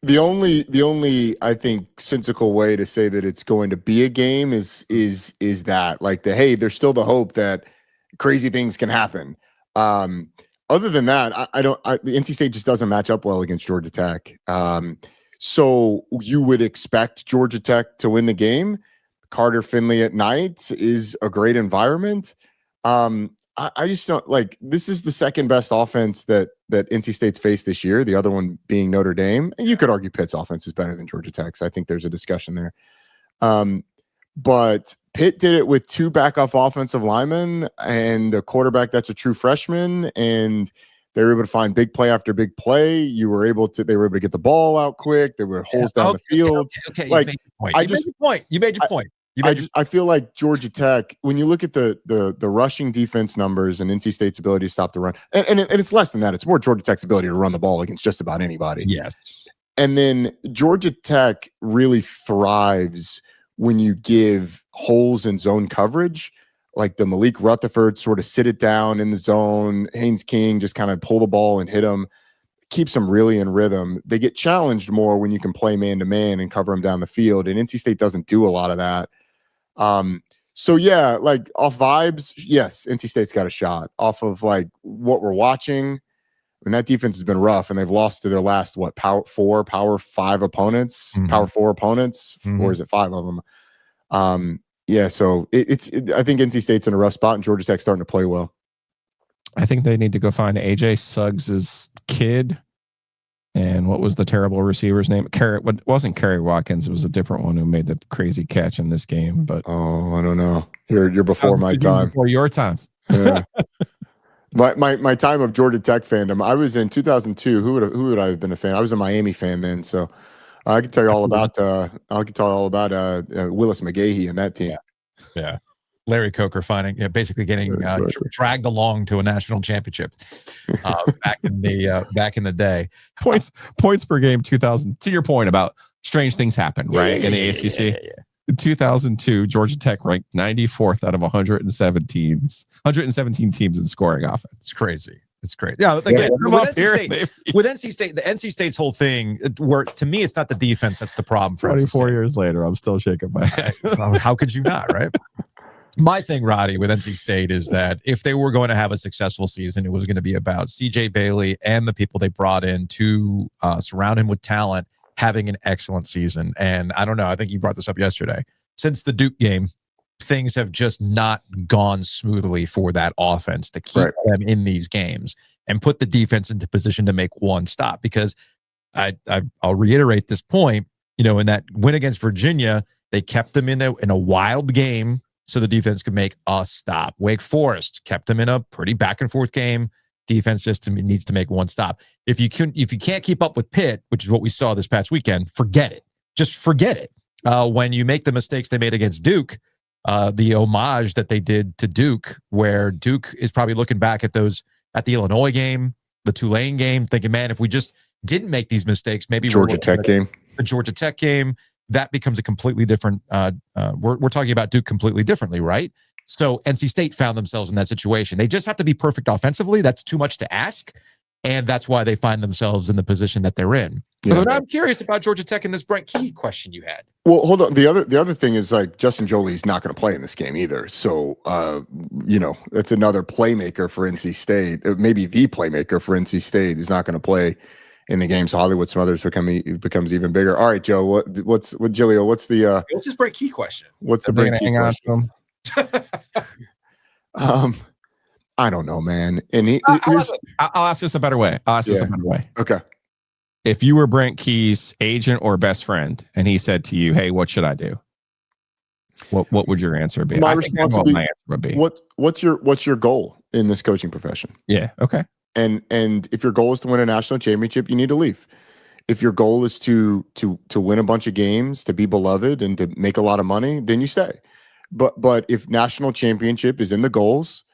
The only I think sensical way to say that it's going to be a game is that like there's still the hope that crazy things can happen. Other than that, the NC State just doesn't match up well against Georgia Tech. So you would expect Georgia Tech to win the game. Carter Finley at night is a great environment. I just don't like, this is the second best offense that NC State's faced this year. The other one being Notre Dame. And you could argue Pitt's offense is better than Georgia Tech's. I think there's a discussion there. But Pitt did it with 2 backup offensive linemen and a quarterback that's a true freshman, and they were able to find big play after big play. They were able to get the ball out quick. There were holes down the field. Okay. Like, You made your point. I feel like Georgia Tech, when you look at the rushing defense numbers and NC State's ability to stop the run, and it's less than that. It's more Georgia Tech's ability to run the ball against just about anybody. Yes. And then Georgia Tech really thrives when you give holes in zone coverage, like the Malik Rutherford sort of sit it down in the zone. Haynes King just kind of pull the ball and hit them, keeps them really in rhythm. They get challenged more when you can play man-to-man and cover them down the field. And NC State doesn't do a lot of that. So yeah, like off vibes, yes, NC State's got a shot. Off of like what we're watching, and that defense has been rough, and they've lost to their last power 5 opponents, power 4 opponents, or is it 5 of them? Yeah, so I think NC State's in a rough spot, and Georgia Tech's starting to play well. I think they need to go find AJ Suggs' kid. And what was the terrible receiver's name? It wasn't Kerry Watkins. It was a different one who made the crazy catch in this game. But I don't know. You're before my time. Before your time. Yeah. My time of Georgia Tech fandom. I was in 2002. Who would I have been a fan? I was a Miami fan then, so I can tell you all about. Willis McGahee and that team. Yeah. Larry Coker basically getting dragged along to a national championship back in the day. Points per game 2000. To your point about strange things happen, right? In the ACC. Yeah. In 2002, Georgia Tech ranked 94th out of 117 teams in scoring offense. It's crazy. Yeah, again, with NC State, the NC State's whole thing, where to me, it's not the defense that's the problem. For 24 years later, I'm still shaking my head. How could you not, right? My thing, Roddy, with NC State is that if they were going to have a successful season, it was going to be about CJ Bailey and the people they brought in to surround him with talent, having an excellent season. And I don't know, I think you brought this up yesterday. Since the Duke game, things have just not gone smoothly for that offense to keep them in these games and put the defense into position to make one stop. Because I'll reiterate this point, in that win against Virginia, they kept them in a wild game so the defense could make a stop. Wake Forest kept them in a pretty back and forth game. Defense just needs to make one stop. If you can't keep up with Pitt, which is what we saw this past weekend, forget it. Just forget it. When you make the mistakes they made against Duke, the homage that they did to Duke, where Duke is probably looking back at the Illinois game, the Tulane game, thinking, man, if we just didn't make these mistakes, maybe the Georgia Tech game, that becomes a completely different. We're talking about Duke completely differently, right? So NC State found themselves in that situation. They just have to be perfect offensively. That's too much to ask. And that's why they find themselves in the position that they're in. Yeah. But I'm curious about Georgia Tech and this Brent Key question you had. Well, hold on. The other thing is, like, Justin Jolie's not going to play in this game either. So, that's another playmaker for NC State. Maybe the playmaker for NC State is not going to play in the game. So Hollywood Smothers becomes even bigger. All right, Joe. What's Giglio? What's this Brent Key question? What's the Brent Key question? I don't know, man. And I'll ask this a better way. Okay. If you were Brent Key's agent or best friend, and he said to you, "Hey, what should I do?" What would your answer be? My answer would be, what's your goal in this coaching profession? Yeah. Okay. And if your goal is to win a national championship, you need to leave. If your goal is to win a bunch of games, to be beloved, and to make a lot of money, then you stay. But if national championship is in the goals,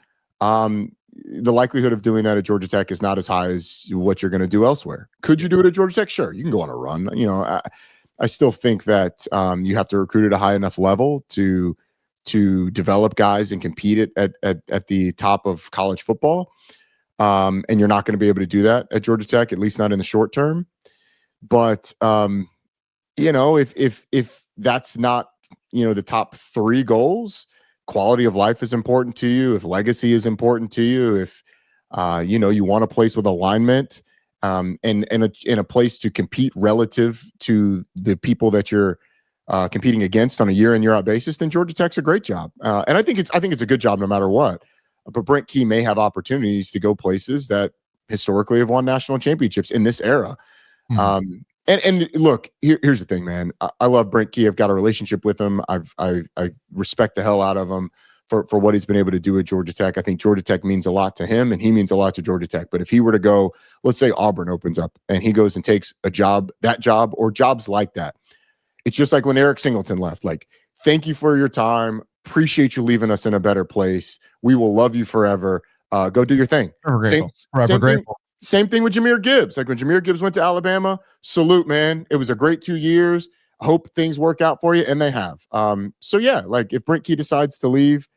the likelihood of doing that at Georgia Tech is not as high as what you're going to do elsewhere. Could you do it at Georgia Tech? Sure, you can go on a run. I still think that you have to recruit at a high enough level to develop guys and compete at the top of college football. And you're not going to be able to do that at Georgia Tech, at least not in the short term. But if that's not the top 3 goals, quality of life is important to you. If legacy is important to you, if you want a place with alignment, and in a place to compete relative to the people that you're competing against on a year in year out basis, then Georgia Tech's a great job. And I think it's a good job no matter what. But Brent Key may have opportunities to go places that historically have won national championships in this era. And look, here's the thing, man. I love Brent Key. I've got a relationship with him. I respect the hell out of him for what he's been able to do at Georgia Tech. I think Georgia Tech means a lot to him, and he means a lot to Georgia Tech. But if he were to go, let's say Auburn opens up and he goes and takes a job, that job or jobs like that, it's just like when Eric Singleton left. Like, thank you for your time. Appreciate you leaving us in a better place. We will love you forever. Go do your thing. Forever grateful. Same thing with Jahmyr Gibbs. Like when Jahmyr Gibbs went to Alabama, salute, man. It was a great 2 years. I hope things work out for you, and they have. So yeah, like if Brent Key decides to leave,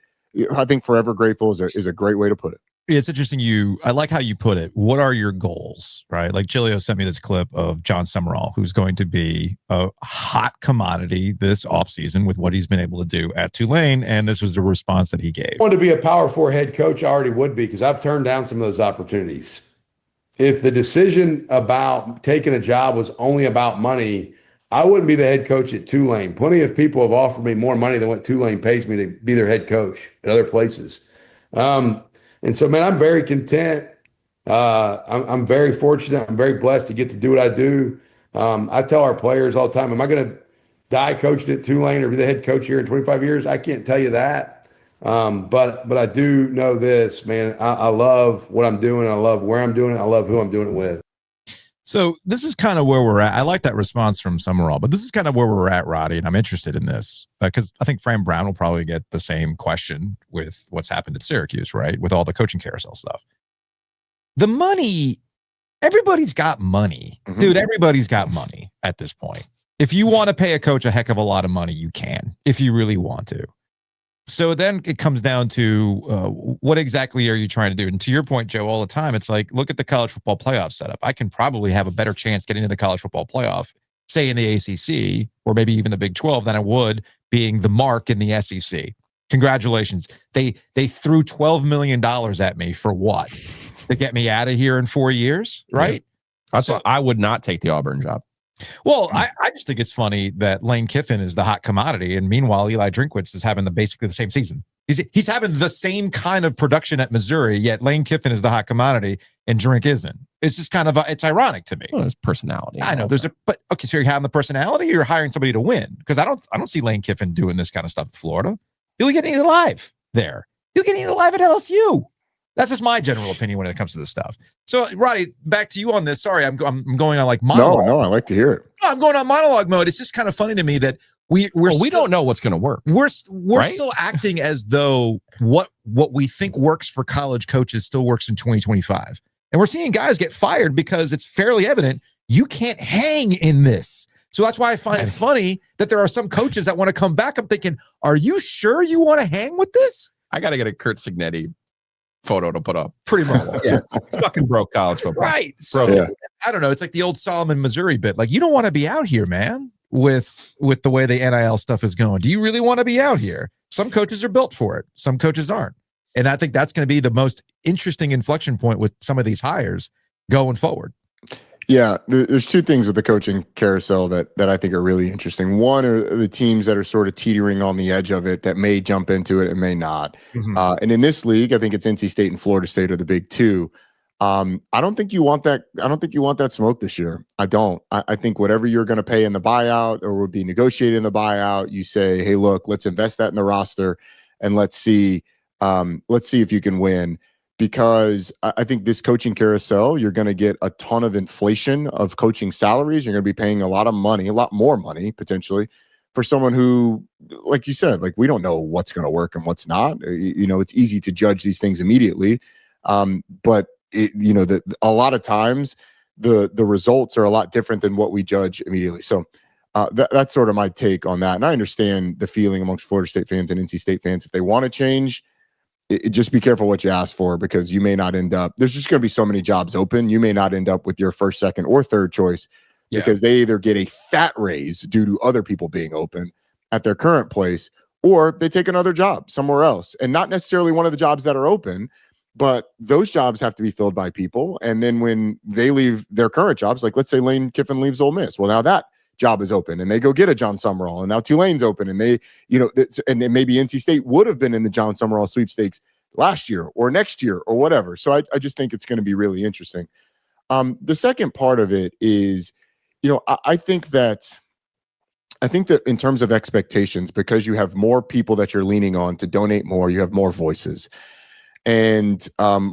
I think forever grateful is a great way to put it. It's interesting. I like how you put it. What are your goals, right? Like Giglio sent me this clip of John Summerall, who's going to be a hot commodity this offseason with what he's been able to do at Tulane. And this was the response that he gave. If I wanted to be a Power 4 head coach, I already would be, because I've turned down some of those opportunities. If the decision about taking a job was only about money, I wouldn't be the head coach at Tulane. Plenty of people have offered me more money than what Tulane pays me to be their head coach at other places. And so, man, I'm very content. I'm very fortunate. I'm very blessed to get to do what I do. I tell our players all the time, am I going to die coaching at Tulane or be the head coach here in 25 years? I can't tell you that. But I do know this, man. I love what I'm doing. I love where I'm doing it. I love who I'm doing it with. So this is kind of where we're at. I like that response from Summerall, but this is kind of where we're at, Roddy, and I'm interested in this because I think Fran Brown will probably get the same question with what's happened at Syracuse, right? With all the coaching carousel stuff. The money, everybody's got money. Mm-hmm. Dude, everybody's got money at this point. If you want to pay a coach a heck of a lot of money, you can, if you really want to. So then it comes down to what exactly are you trying to do? And to your point, Joe, all the time, it's like, look at the college football playoff setup. I can probably have a better chance getting into the college football playoff, say in the ACC or maybe even the Big 12 than I would being the mark in the SEC. Congratulations. They threw $12 million at me for what? To get me out of here in 4 years, right? Yeah. That's why I would not take the Auburn job. Well, I just think it's funny that Lane Kiffin is the hot commodity, and meanwhile, Eli Drinkwitz is having basically the same season. He's having the same kind of production at Missouri, yet Lane Kiffin is the hot commodity and Drink isn't. It's just kind of it's ironic to me. Well, there's personality. I know but okay, so you're having the personality, or you're hiring somebody to win? Because I don't see Lane Kiffin doing this kind of stuff in Florida. He'll get eaten alive there. He'll get eaten alive at LSU. That's just my general opinion when it comes to this stuff. So, Roddy, back to you on this. Sorry, I'm going on like monologue. No, I like to hear it. No, I'm going on monologue mode. It's just kind of funny to me that we don't know what's going to work. We're right? still acting as though what we think works for college coaches still works in 2025. And we're seeing guys get fired because it's fairly evident you can't hang in this. So that's why I find it funny that there are some coaches that want to come back. I'm thinking, are you sure you want to hang with this? I got to get a Kurt Signetti photo to put up. Pretty much. Yeah. Fucking broke college football. Right. So yeah. I don't know. It's like the old Solomon, Missouri bit. Like, you don't want to be out here, man, with the way the NIL stuff is going. Do you really want to be out here? Some coaches are built for it. Some coaches aren't. And I think that's going to be the most interesting inflection point with some of these hires going forward. Yeah, there's two things with the coaching carousel that I think are really interesting. One are the teams that are sort of teetering on the edge of it that may jump into it and may not. Mm-hmm. And in this league, I think it's NC State and Florida State are the big two. I don't think you want that. I don't think you want that smoke this year. I don't. I think whatever you're going to pay in the buyout or would be negotiated in the buyout, you say, hey, look, let's invest that in the roster and let's see if you can win. Because I think this coaching carousel, you're going to get a ton of inflation of coaching salaries. You're going to be paying a lot of money, a lot more money potentially for someone who, like you said, like we don't know what's going to work and what's not. It's easy to judge these things immediately. But a lot of times the results are a lot different than what we judge immediately. So That's sort of my take on that. And I understand the feeling amongst Florida State fans and NC State fans. If they want to change, just be careful what you ask for, because you may not end up, there's just going to be so many jobs open. You may not end up with your first, second, or third choice because they either get a fat raise due to other people being open at their current place, or they take another job somewhere else, and not necessarily one of the jobs that are open, but those jobs have to be filled by people. And then when they leave their current jobs, like let's say Lane Kiffin leaves Ole Miss, well, now that job is open and they go get a John Summerall, and now Tulane's open, and they, and maybe NC State would have been in the John Summerall sweepstakes last year or next year or whatever. So I just think it's going to be really interesting. The second part of it is, I think that in terms of expectations, because you have more people that you're leaning on to donate more, you have more voices. And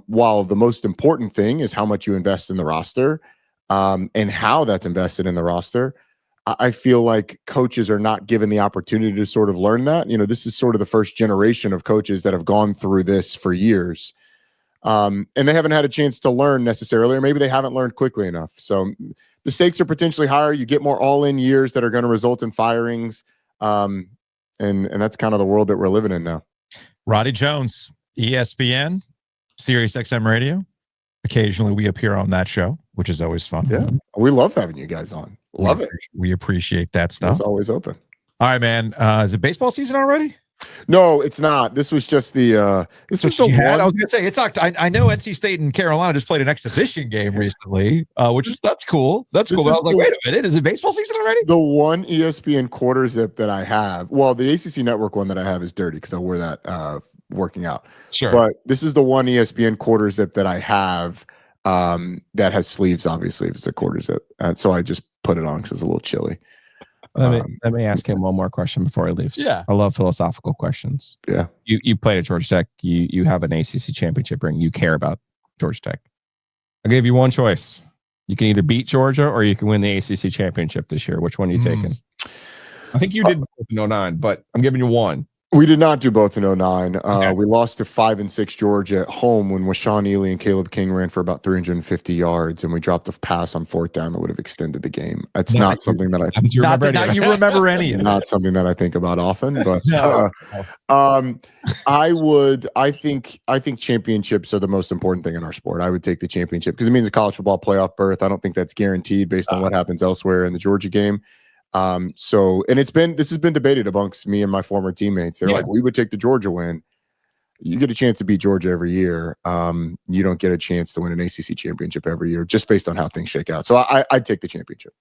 while the most important thing is how much you invest in the roster and how that's invested in the roster, I feel like coaches are not given the opportunity to sort of learn that. This is sort of the first generation of coaches that have gone through this for years. And they haven't had a chance to learn necessarily, or maybe they haven't learned quickly enough. So the stakes are potentially higher. You get more all-in years that are going to result in firings. And that's kind of the world that we're living in now. Roddy Jones, ESPN, Sirius XM Radio. Occasionally we appear on that show, which is always fun. Yeah, we love having you guys on. Love it. We appreciate that stuff. It's always open. All right, man. Is it baseball season already? No, it's not. This was just the this is the one. I was gonna say it's I know NC State and Carolina just played an exhibition game recently, that's cool. That's cool. But I was like, wait a minute, is it baseball season already? The one ESPN quarter zip that I have, well, the ACC network one that I have is dirty because I wear that working out. Sure. But this is the one ESPN quarter zip that I have that has sleeves, obviously, if it's a quarter zip. So I just put it on because it's a little chilly. Let me ask him one more question before he leaves. Yeah. I love philosophical questions. Yeah. You played at Georgia Tech. You have an ACC championship ring. You care about Georgia Tech. I gave you one choice. You can either beat Georgia or you can win the ACC championship this year. Which one are you taking? I think you did both in 09, but I'm giving you one. We did not do both in 09. Okay. We lost to 5-6 Georgia at home when Washaun Ely and Caleb King ran for about 350 yards, and we dropped a pass on fourth down that would have extended the game. That's not something that I think. You remember any of it. Not something that I think about often, but I think championships are the most important thing in our sport. I would take the championship because it means a college football playoff berth. I don't think that's guaranteed based on what happens elsewhere in the Georgia game. And this has been debated amongst me and my former teammates. They're like, we would take the Georgia win. You get a chance to beat Georgia every year. You don't get a chance to win an ACC championship every year just based on how things shake out. So I'd take the championship.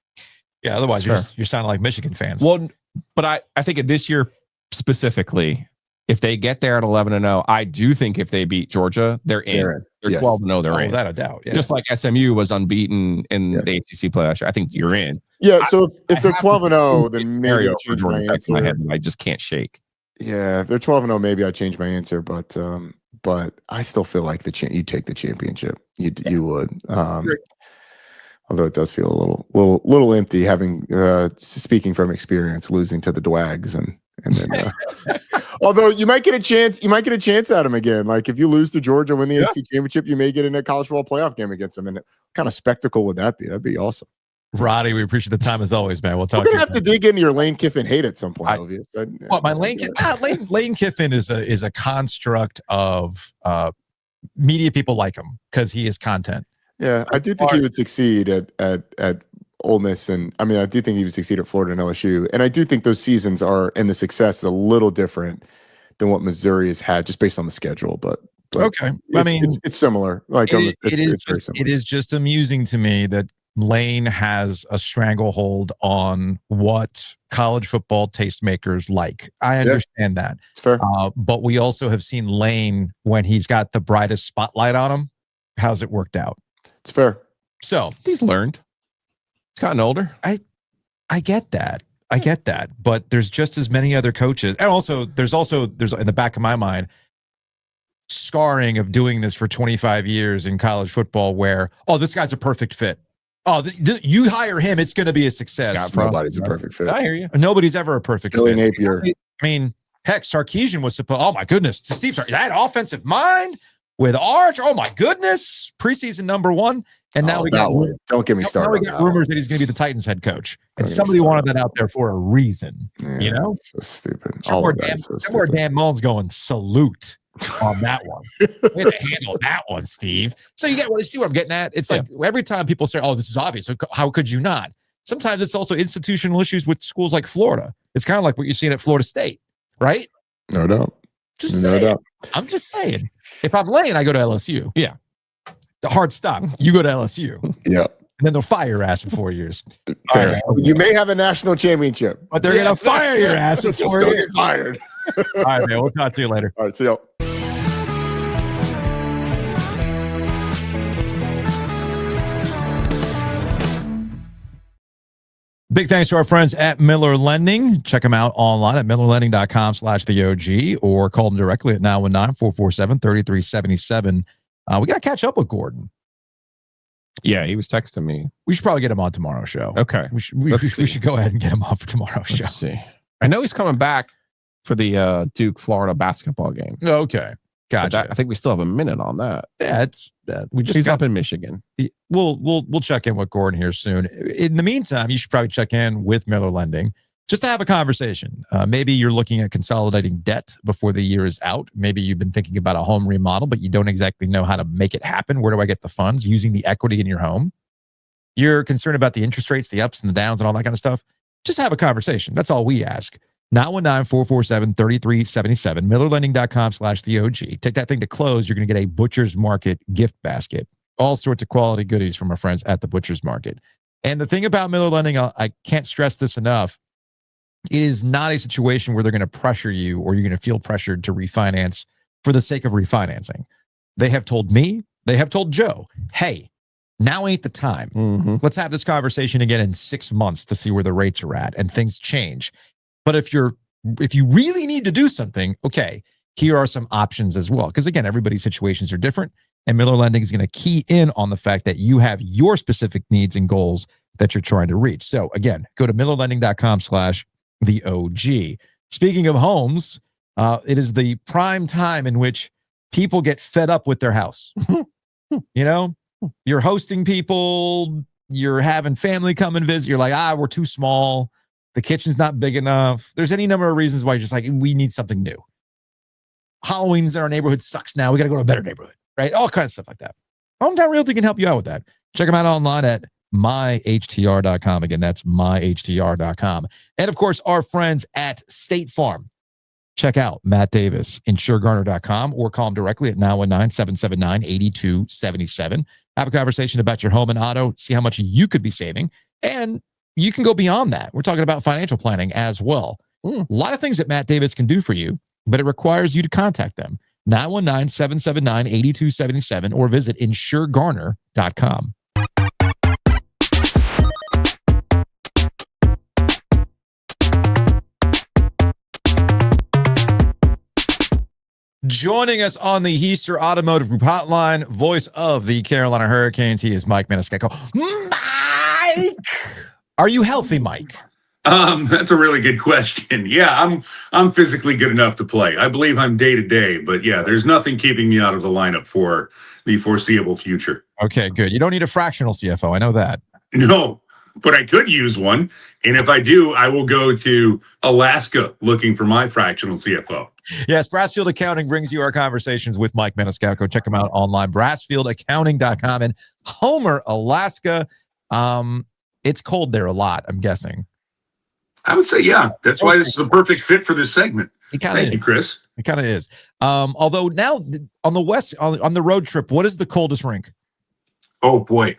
Yeah. Otherwise you're sounding like Michigan fans. Well, but I think this year specifically, if they get there at 11-0, I do think if they beat Georgia, they're in. They're 12-0. They're in. Without a doubt. Yeah. Just like SMU was unbeaten in the ACC playoffs. I think you're in. Yeah. So if they're 12-0, then maybe I'll change my answer. My head, I just can't shake. Yeah, if they're 12-0, maybe I'd change my answer. But I still feel like you take the championship. You would. Although it does feel a little empty having speaking from experience, losing to the Dwags and then although you might get a chance at them again. Like if you lose to Georgia, win the SEC championship, you may get in a college football playoff game against them. And what kind of spectacle would that be? That'd be awesome. Roddy, we appreciate the time as always, man. We'll talk. We're gonna have to dig into your Lane Kiffin hate at some point, Ovies. My Lane Kiffin is a construct of media people like him because he is content. Yeah, I do think he would succeed at Ole Miss, and I mean, I do think he would succeed at Florida and LSU, and I do think those seasons are and the success is a little different than what Missouri has had, just based on the schedule. But okay, I mean, it's similar. Like it's very similar. It is just amusing to me that Lane has a stranglehold on what college football tastemakers like. I understand that. It's fair. But we also have seen Lane when he's got the brightest spotlight on him. How's it worked out? It's fair. So he's learned. He's gotten older. I get that. But there's just as many other coaches. And also there's in the back of my mind, scarring of doing this for 25 years in college football where, this guy's a perfect fit. You hire him, it's going to be a success. Nobody's a perfect fit. I hear you. Nobody's ever a perfect Billy fit. Napier. I mean, heck, Sarkisian was supposed. Oh my goodness, that offensive mind with Arch. Oh my goodness, preseason #1. And now don't get me started. Now we got rumors that he's going to be the Titans head coach, and somebody wanted that out there for a reason. Yeah, so stupid. Somewhere Dan Mullen's going salute on that one. We had to handle that one, Steve. So you see what I'm getting at? It's like every time people say, "Oh, this is obvious. So how could you not?" Sometimes it's also institutional issues with schools like Florida. It's kind of like what you're seeing at Florida State, right? No doubt. No doubt. I'm just saying. If I'm laying, I go to LSU. Yeah. The hard stop. You go to LSU. Yeah. And then they'll fire your ass in 4 years. Fair. You may have a national championship, but they're going to fire your ass in 4 years. Get fired. All right, man. We'll talk to you later. All right. See you. Big thanks to our friends at Miller Lending. Check them out online at millerlending.com/theog or call them directly at 919-447-3377. We got to catch up with Gordon. Yeah, he was texting me. We should probably get him on tomorrow's show. Okay. We should go ahead and get him on for tomorrow's show. Let's see. I know he's coming back for the Duke Florida basketball game. Okay. Gotcha. I think we still have a minute on that. Yeah, he's up in Michigan. We'll check in with Gordon here soon. In the meantime, you should probably check in with Miller Lending just to have a conversation. Maybe you're looking at consolidating debt before the year is out. Maybe you've been thinking about a home remodel, but you don't exactly know how to make it happen. Where do I get the funds using the equity in your home? You're concerned about the interest rates, the ups and the downs and all that kind of stuff. Just have a conversation. That's all we ask. 919-447-3377, millerlending.com/theog. Take that thing to close. You're going to get a Butcher's Market gift basket. All sorts of quality goodies from our friends at the Butcher's Market. And the thing about Miller Lending, I can't stress this enough, it is not a situation where they're going to pressure you or you're going to feel pressured to refinance for the sake of refinancing. They have told me, they have told Joe, hey, now ain't the time. Mm-hmm. Let's have this conversation again in 6 months to see where the rates are at and things change. But if you really need to do something, okay, here are some options as well. Because again, everybody's situations are different. And Miller Lending is going to key in on the fact that you have your specific needs and goals that you're trying to reach. So again, go to millerlending.com/theog. Speaking of homes, it is the prime time in which people get fed up with their house. You know, you're hosting people, you're having family come and visit. You're like, we're too small. The kitchen's not big enough. There's any number of reasons why you're just like, we need something new. Halloween's in our neighborhood sucks now. We got to go to a better neighborhood, right? All kinds of stuff like that. Hometown Realty can help you out with that. Check them out online at myhtr.com. Again, that's myhtr.com. And of course, our friends at State Farm. Check out Matt Davis, insuregarner.com, or call him directly at 919-779-8277. Have a conversation about your home and auto, see how much you could be saving. And you can go beyond that. We're talking about financial planning as well. A lot of things that Matt Davis can do for you, but it requires you to contact them. 919-779-8277 or visit insuregarner.com. Joining us on the Heister Automotive Group hotline, voice of the Carolina Hurricanes, he is Mike Maniscalco. Mike! Are you healthy, Mike? That's a really good question. Yeah, I'm physically good enough to play. I believe I'm day to day, but yeah, there's nothing keeping me out of the lineup for the foreseeable future. Okay, good. You don't need a fractional CFO. I know that. No, but I could use one. And if I do, I will go to Alaska looking for my fractional CFO. Yes, Brassfield Accounting brings you our conversations with Mike Maniscalco. Check him out online, brassfieldaccounting.com in Homer, Alaska. It's cold there a lot, I'm guessing. I would say, yeah. That's why this is a perfect fit for this segment. Thank you, Chris. It kind of is. Although now on the west, on the road trip, what is the coldest rink? Oh, boy.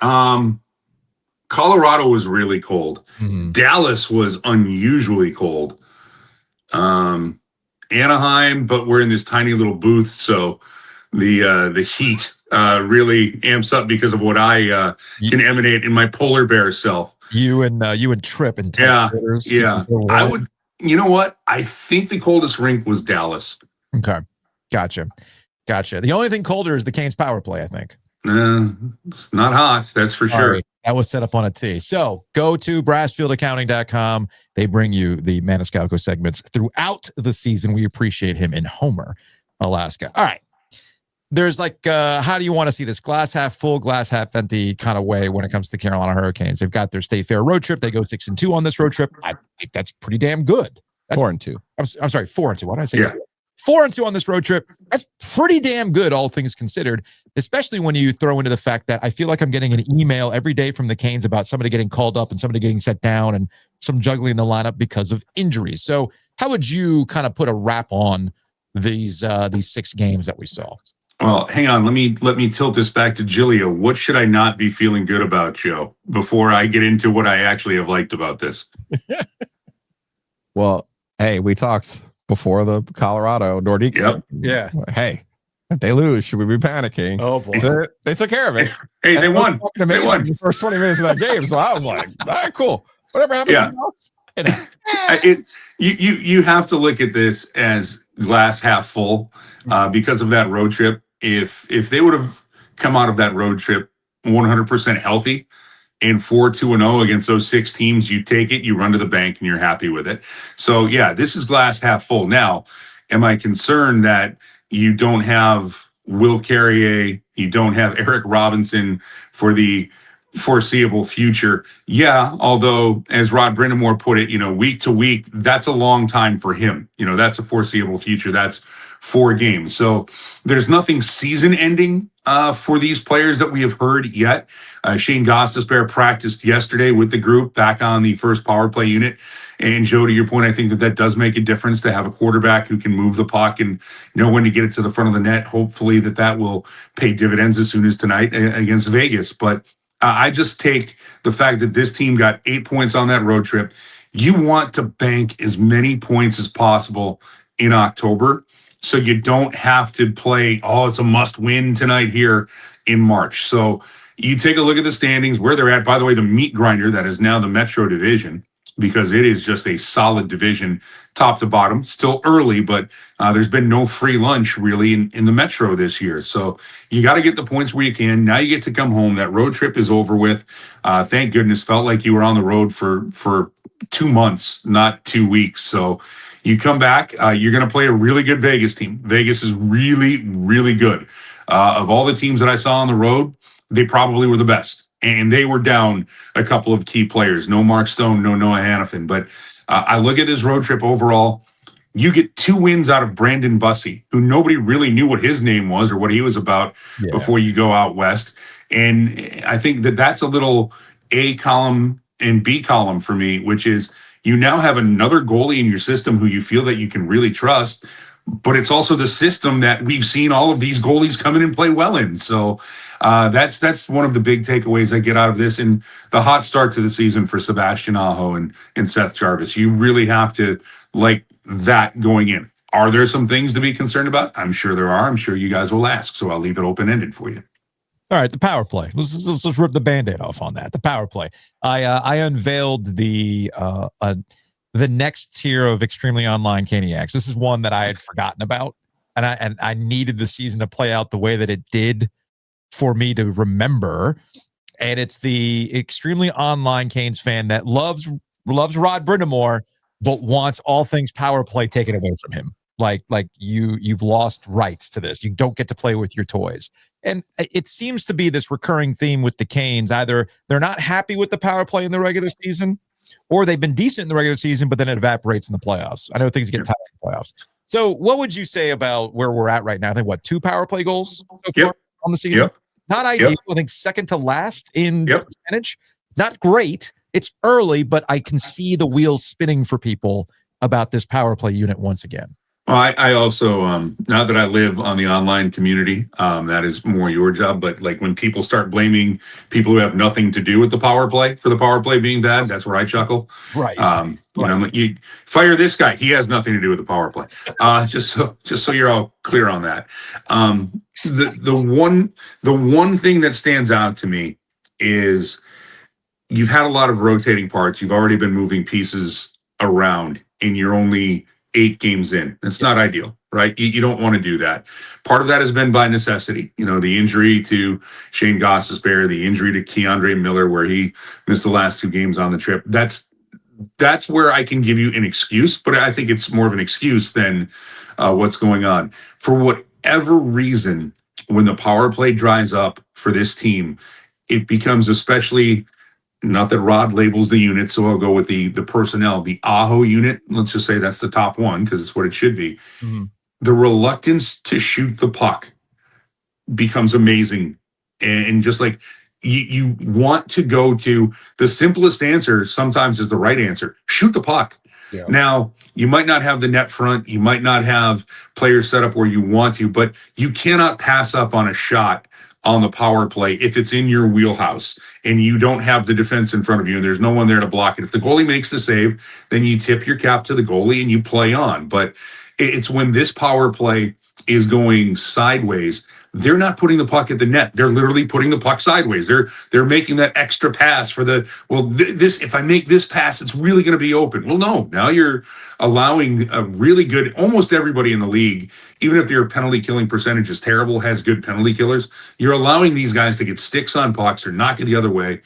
Colorado was really cold. Mm-hmm. Dallas was unusually cold. Anaheim, but we're in this tiny little booth, so the heat really amps up because of what I can emanate in my polar bear self. You and Trip and yeah. I would. You know what? I think the coldest rink was Dallas. Okay, gotcha. The only thing colder is the Canes power play, I think. It's not hot, that's for sure. Right. That was set up on a tee. So go to brassfieldaccounting.com. They bring you the Maniscalco segments throughout the season. We appreciate him in Homer, Alaska. All right. there's like, how do you want to see this glass half full, glass half empty kind of way when it comes to the Carolina Hurricanes? They've got their State Fair road trip. They go 6-2 on this road trip. I think that's pretty damn good. That's 4-2. I'm sorry, 4-2. Why did I say 4-2 on this road trip? That's pretty damn good, all things considered, especially when you throw into the fact that I feel like I'm getting an email every day from the Canes about somebody getting called up and somebody getting set down and some juggling in the lineup because of injuries. So how would you kind of put a wrap on these 6 games that we saw? Well, hang on. Let me tilt this back to Giglio. What should I not be feeling good about, Joe, before I get into what I actually have liked about this? Well, hey, we talked before the Colorado Nordiques. Yep. Yeah. Hey, if they lose, should we be panicking? Oh boy. They took care of it. Hey, they won. They won the first 20 minutes of that game. So I was like, all right, cool. Whatever happens. Yeah. You have to look at this as glass half full because of that road trip. If they would have come out of that road trip 100% healthy and 4-2-0 against those 6 teams, you take it, you run to the bank, and you're happy with it. So yeah, this is glass half full. Now, am I concerned that you don't have Will Carrier, you don't have Eric Robinson for the foreseeable future? Yeah, although as Rod Brindamore put it, week to week, that's a long time for him. That's a foreseeable future. That's 4 games. So there's nothing season ending for these players that we have heard yet. Shane Gostisbehere practiced yesterday with the group back on the first power play unit. And Joe, to your point, I think that does make a difference to have a quarterback who can move the puck and know when to get it to the front of the net. Hopefully that will pay dividends as soon as tonight against Vegas. But I just take the fact that this team got 8 points on that road trip. You want to bank as many points as possible in October so you don't have to play, it's a must win tonight here in March. So you take a look at the standings, where they're at. By the way, the meat grinder that is now the Metro Division, because it is just a solid division top to bottom. Still early, but there's been no free lunch really in the Metro this year. So you got to get the points where you can. Now you get to come home. That road trip is over with. Thank goodness. Felt like you were on the road for 2 months, not 2 weeks. So you come back, you're going to play a really good Vegas team. Vegas is really, really good. Of all the teams that I saw on the road, they probably were the best. And they were down a couple of key players. No Mark Stone, no Noah Hannafin. But I look at this road trip overall. You get 2 wins out of Brandon Bussey, who nobody really knew what his name was or what he was about before you go out west. And I think that's a little A column and B column for me, which is you now have another goalie in your system who you feel that you can really trust. But it's also the system that we've seen all of these goalies come in and play well in. So that's one of the big takeaways I get out of this. And the hot start to the season for Sebastian Aho and Seth Jarvis. You really have to like that going in. Are there some things to be concerned about? I'm sure there are. I'm sure you guys will ask. So I'll leave it open-ended for you. All right, the power play. Let's rip the Band-Aid off on that. The power play. I unveiled the next tier of extremely online Caniacs. This is one that I had forgotten about, and I needed the season to play out the way that it did for me to remember. And it's the extremely online Canes fan that loves Rod Brindamore, but wants all things power play taken away from him. Like you've lost rights to this. You don't get to play with your toys. And it seems to be this recurring theme with the Canes. Either they're not happy with the power play in the regular season, or they've been decent in the regular season, but then it evaporates in the playoffs. I know things get tight in the playoffs. So what would you say about where we're at right now? I think, 2 power play goals so far on the season? Not ideal. I think second to last in percentage. Not great. It's early, but I can see the wheels spinning for people about this power play unit once again. Well, I also, now that I live on the online community, that is more your job. But like when people start blaming people who have nothing to do with the power play for the power play being bad, that's where I chuckle. Right. You fire this guy. He has nothing to do with the power play. Just so you're all clear on that. The one thing that stands out to me is you've had a lot of rotating parts. You've already been moving pieces around, and you're only 8 games in. That's not ideal, right? You don't want to do that. Part of that has been by necessity. The injury to Shane Gostisbehere, the injury to Keandre Miller, where he missed the last 2 games on the trip. That's where I can give you an excuse, but I think it's more of an excuse than what's going on. For whatever reason, when the power play dries up for this team, it becomes especially, not that Rod labels the unit, so I'll go with the personnel, the Aho unit. Let's just say that's the top one because it's what it should be. Mm-hmm. The reluctance to shoot the puck becomes amazing. And just like you want to go to the simplest answer sometimes is the right answer. Shoot the puck. Yeah. Now, you might not have the net front. You might not have players set up where you want to, but you cannot pass up on a shot on the power play if it's in your wheelhouse and you don't have the defense in front of you and there's no one there to block it. If the goalie makes the save, then you tip your cap to the goalie and you play on. But it's when this power play is going sideways, they're not putting the puck at the net. They're literally putting the puck sideways. They're making that extra pass for this. If I make this pass, it's really going to be open. Well, no. Now you're allowing a really good. Almost everybody in the league, even if their penalty killing percentage is terrible, has good penalty killers. You're allowing these guys to get sticks on pucks or knock it the other way.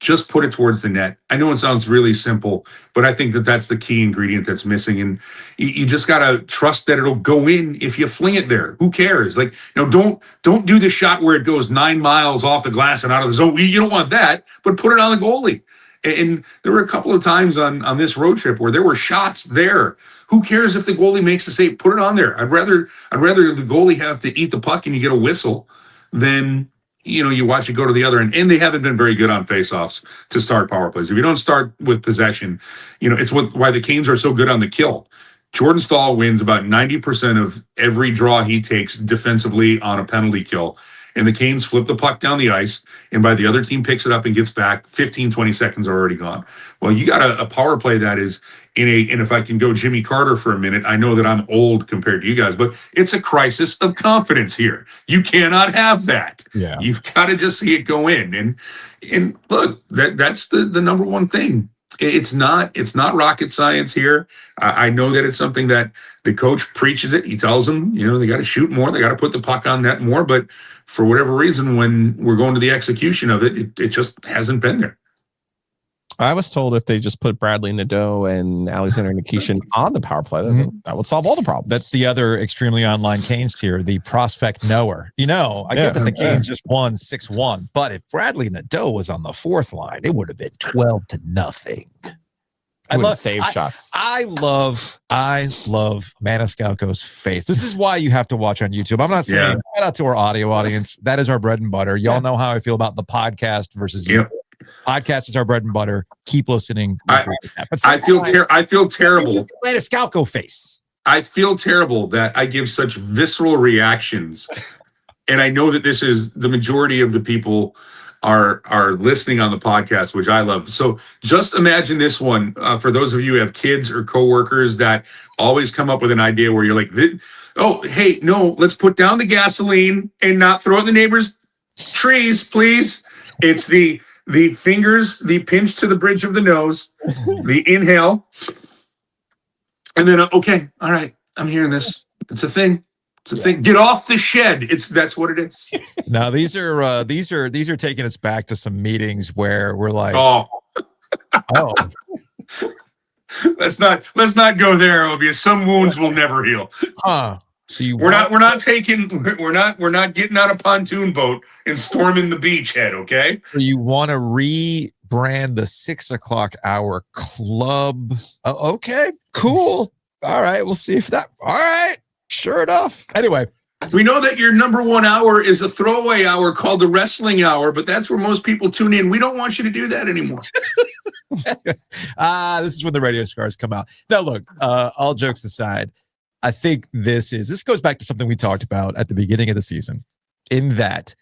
Just put it towards the net. I know it sounds really simple, but I think that that's the key ingredient that's missing. And you just got to trust that it'll go in if you fling it there. Who cares? Like, don't do the shot where it goes 9 miles off the glass and out of the zone. You don't want that, but put it on the goalie. And there were a couple of times on this road trip where there were shots there. Who cares if the goalie makes the save? Put it on there. I'd rather the goalie have to eat the puck and you get a whistle than you watch it go to the other end. And they haven't been very good on faceoffs to start power plays. If you don't start with possession, it's why the Canes are so good on the kill. Jordan Stahl wins about 90% of every draw he takes defensively on a penalty kill. And the Canes flip the puck down the ice, and by the other team picks it up and gets back, 15, 20 seconds are already gone. Well, you got a power play that is and if I can go Jimmy Carter for a minute, I know that I'm old compared to you guys, but it's a crisis of confidence here. You cannot have that. Yeah. You've got to just see it go in. And look, that's the number one thing. It's not rocket science here. I know that it's something that the coach preaches it. He tells them, they got to shoot more. They got to put the puck on net more. But for whatever reason, when we're going to the execution of it, it just hasn't been there. I was told if they just put Bradley Nadeau and Alexander Nikishin on the power play, that would solve all the problems. That's the other extremely online Canes tier, the prospect knower. I get that the Canes just won 6-1, but if Bradley Nadeau was on the fourth line, it would have been 12-0. I love save shots. I love Maniscalco's face. This is why you have to watch on YouTube. I'm not saying shout out to our audio audience. That is our bread and butter. Y'all know how I feel about the podcast versus YouTube. Podcast is our bread and butter. Keep listening. I feel terrible. Maniscalco face. I feel terrible that I give such visceral reactions, and I know that this is the majority of the people are listening on the podcast, which I love. So just imagine this one for those of you who have kids or coworkers that always come up with an idea where you're like, "Oh, hey, no, let's put down the gasoline and not throw it in the neighbor's trees, please." It's the fingers, the pinch to the bridge of the nose, the inhale, and then okay, all right, I'm hearing this. It's a thing. It's a thing. Get off the shed. That's what it is. Now these are taking us back to some meetings where we're like, oh, let's not go there, Ovies. Some wounds will never heal. So we're not getting on a pontoon boat and storming the beachhead, okay? So you want to rebrand the 6 o'clock hour club? Okay, cool. All right, we'll see if that. All right, sure enough. Anyway, we know that your number one hour is a throwaway hour called the wrestling hour, but that's where most people tune in. We don't want you to do that anymore. This is when the radio scars come out. Now, look, all jokes aside, I think this goes back to something we talked about at the beginning of the season, in that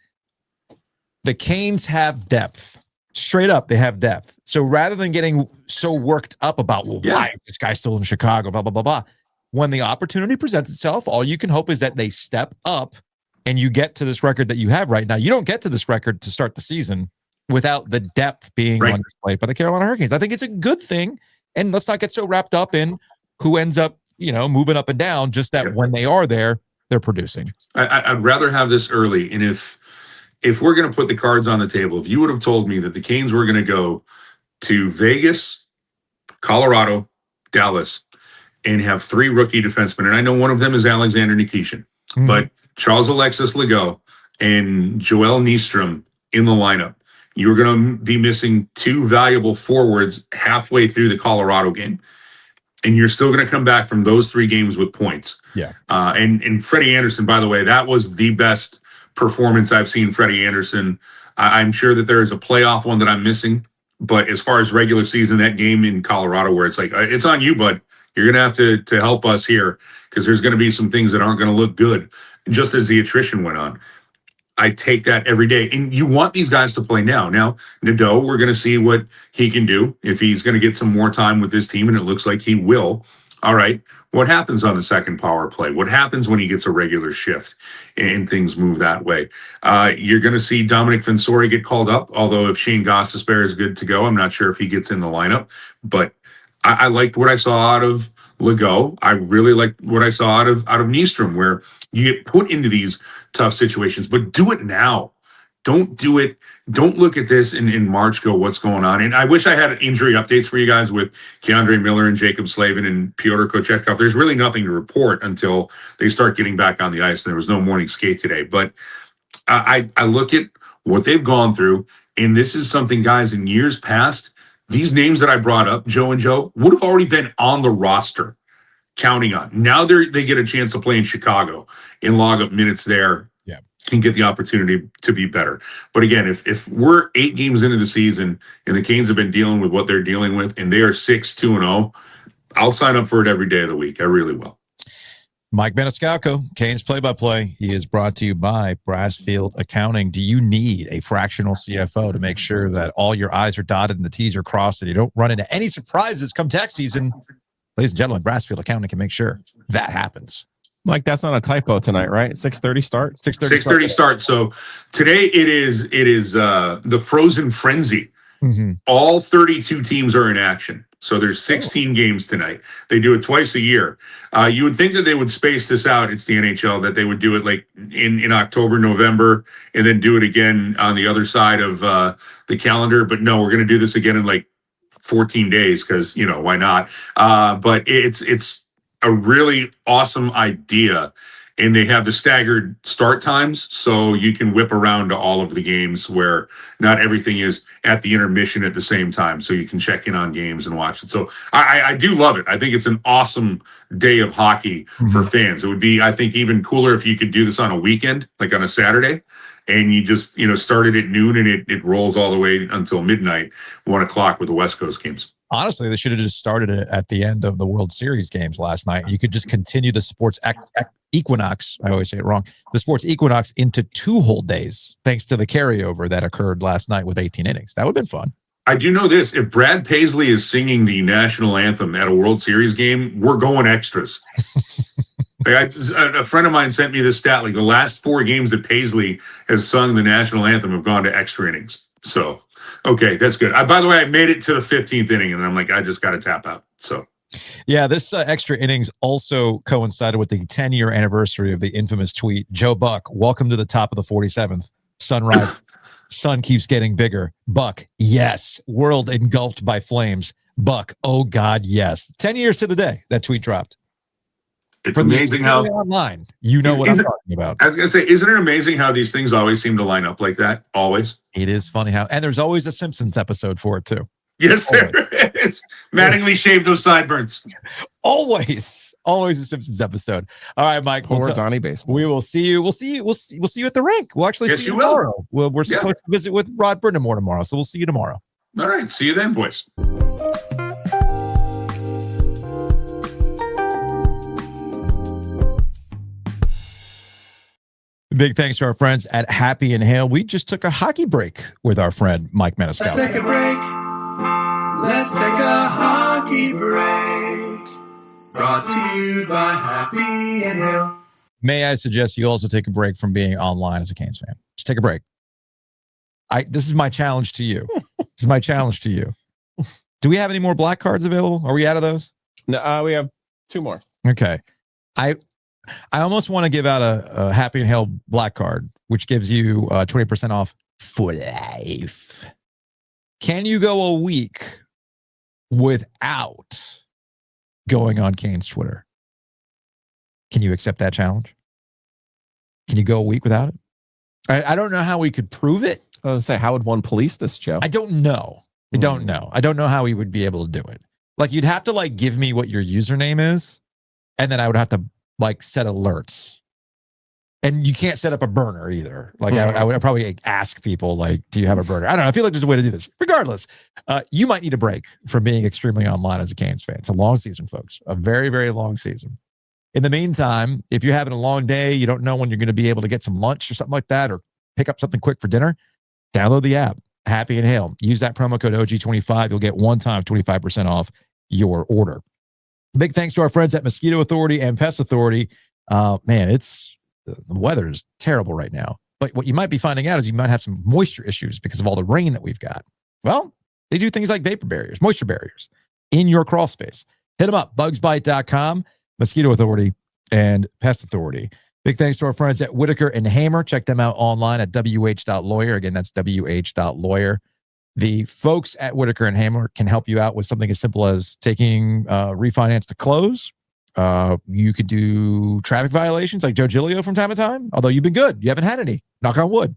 the Canes have depth. Straight up, they have depth. So rather than getting so worked up about, why is this guy still in Chicago, blah, blah, blah, blah. When the opportunity presents itself, all you can hope is that they step up and you get to this record that you have right now. You don't get to this record to start the season without the depth being on display by the Carolina Hurricanes. I think it's a good thing. And let's not get so wrapped up in who ends up moving up and down, just that when they are there, they're producing. I'd rather have this early. And if we're going to put the cards on the table, if you would have told me that the Canes were going to go to Vegas, Colorado, Dallas, and have 3 rookie defensemen, and I know one of them is Alexander Nikishin, but Charles Alexis Legault and Joel Nystrom in the lineup, you're going to be missing 2 valuable forwards halfway through the Colorado game. And you're still going to come back from those 3 games with points. Yeah. And Freddie Anderson, by the way, that was the best performance I've seen Freddie Anderson. I'm sure that there is a playoff one that I'm missing. But as far as regular season, that game in Colorado where it's like, it's on you, bud. You're going to have to help us here because there's going to be some things that aren't going to look good just as the attrition went on. I take that every day. And you want these guys to play now. Now, Nadeau, we're going to see what he can do if he's going to get some more time with this team, and it looks like he will. All right, what happens on the second power play? What happens when he gets a regular shift and things move that way? You're going to see Dominic Fensori get called up, although if Shane Gostisbehere is good to go, I'm not sure if he gets in the lineup. But I liked what I saw out of Legault. I really liked what I saw out of Nystrom, where you get put into these tough situations, but do it now. Don't do it. Don't look at this in March, go, what's going on? And I wish I had injury updates for you guys with Keandre Miller and Jacob Slavin and Pyotr Kochetkov. There's really nothing to report until they start getting back on the ice. And there was no morning skate today. But I look at what they've gone through, and this is something, guys, in years past, these names that I brought up, Joe and Joe, would have already been on the roster, counting on. Now they get a chance to play in Chicago and log up minutes there and get the opportunity to be better. But again, if we're 8 games into the season and the Canes have been dealing with what they're dealing with and they are 6-2-0, I'll sign up for it every day of the week. I really will. Mike Maniscalco, Canes play-by-play. He is brought to you by Brassfield Accounting. Do you need a fractional CFO to make sure that all your I's are dotted and the T's are crossed and you don't run into any surprises come tax season? Ladies and gentlemen, Brassfield Accounting can make sure that happens. Mike, that's not a typo tonight, right? 6:30 start. 6:30 start. So today it is the Frozen Frenzy. Mm-hmm. All 32 teams are in action. So there's 16 games tonight. They do it twice a year. You would think that they would space this out. It's the NHL, that they would do it like in October, November, and then do it again on the other side of the calendar. But no, we're going to do this again in like 14 days because, why not? But it's a really awesome idea. And they have the staggered start times, so you can whip around to all of the games where not everything is at the intermission at the same time, so you can check in on games and watch it. So I do love it. I think it's an awesome day of hockey for fans. It would be, I think, even cooler if you could do this on a weekend, like on a Saturday, and you just, started at noon and it rolls all the way until midnight, 1 o'clock with the West Coast games. Honestly, they should have just started it at the end of the World Series games last night. You could just continue the Sports Equinox. I always say it wrong. The Sports Equinox into 2 whole days, thanks to the carryover that occurred last night with 18 innings. That would have been fun. I do know this. If Brad Paisley is singing the national anthem at a World Series game, we're going extras. A friend of mine sent me this stat. Like the last 4 games that Paisley has sung the national anthem have gone to extra innings. So, okay, that's good. By the way, I made it to the 15th inning, and I'm like, I just got to tap out. So, yeah, this extra innings also coincided with the 10-year anniversary of the infamous tweet, Joe Buck, welcome to the top of the 47th. Sunrise, sun keeps getting bigger. Buck, yes. World engulfed by flames. Buck, oh God, yes. 10 years to the day that tweet dropped. It's amazing how online, what I'm talking about. I was going to say, isn't it amazing how these things always seem to line up like that? Always. It is funny how, and there's always a Simpsons episode for it too. Yes, there is. Mattingly shave those sideburns. Always a Simpsons episode. All right, Mike. Poor Donnie baseball. We will see you. We'll see you at the rink. We'll actually see you tomorrow. We're supposed to visit with Rod Brindamore tomorrow, so we'll see you tomorrow. All right. See you then, boys. Big thanks to our friends at Happy and Hale. We just took a hockey break with our friend Mike Maniscalco. Let's take a break. Let's take a hockey break. Brought to you by Happy and Hale. May I suggest you also take a break from being online as a Canes fan? Just take a break. This is my challenge to you. Do we have any more black cards available? Are we out of those? No, we have 2 more. Okay. I almost want to give out a Happy and Hale black card, which gives you 20% off for life. Can you go a week without going on Canes Twitter? Can you accept that challenge? Can you go a week without it? I don't know how we could prove it. I was going to say, how would one police this, Joe? I don't know. I don't know how we would be able to do it. Like, you'd have to like give me what your username is, and then I would have to like set alerts. And you can't set up a burner either. Like, I would probably ask people, like, do you have a burner? I don't know. I feel like there's a way to do this. Regardless, you might need a break from being extremely online as a Canes fan. It's a long season, folks. A very, very long season. In the meantime, if you're having a long day, you don't know when you're going to be able to get some lunch or something like that, or pick up something quick for dinner, download the app, Happy and Hail. Use that promo code OG25. You'll get one-time 25% off your order. Big thanks to our friends at Mosquito Authority and Pest Authority. Man, the weather is terrible right now. But what you might be finding out is you might have some moisture issues because of all the rain that we've got. Well, they do things like vapor barriers, moisture barriers in your crawl space. Hit them up, bugsbite.com, Mosquito Authority, and Pest Authority. Big thanks to our friends at Whitaker and Hamer. Check them out online at wh.lawyer. Again, that's wh.lawyer. The folks at Whitaker and Hamer can help you out with something as simple as taking refinance to close. You could do traffic violations like Joe Giglio from time to time, although you've been good. You haven't had any. Knock on wood.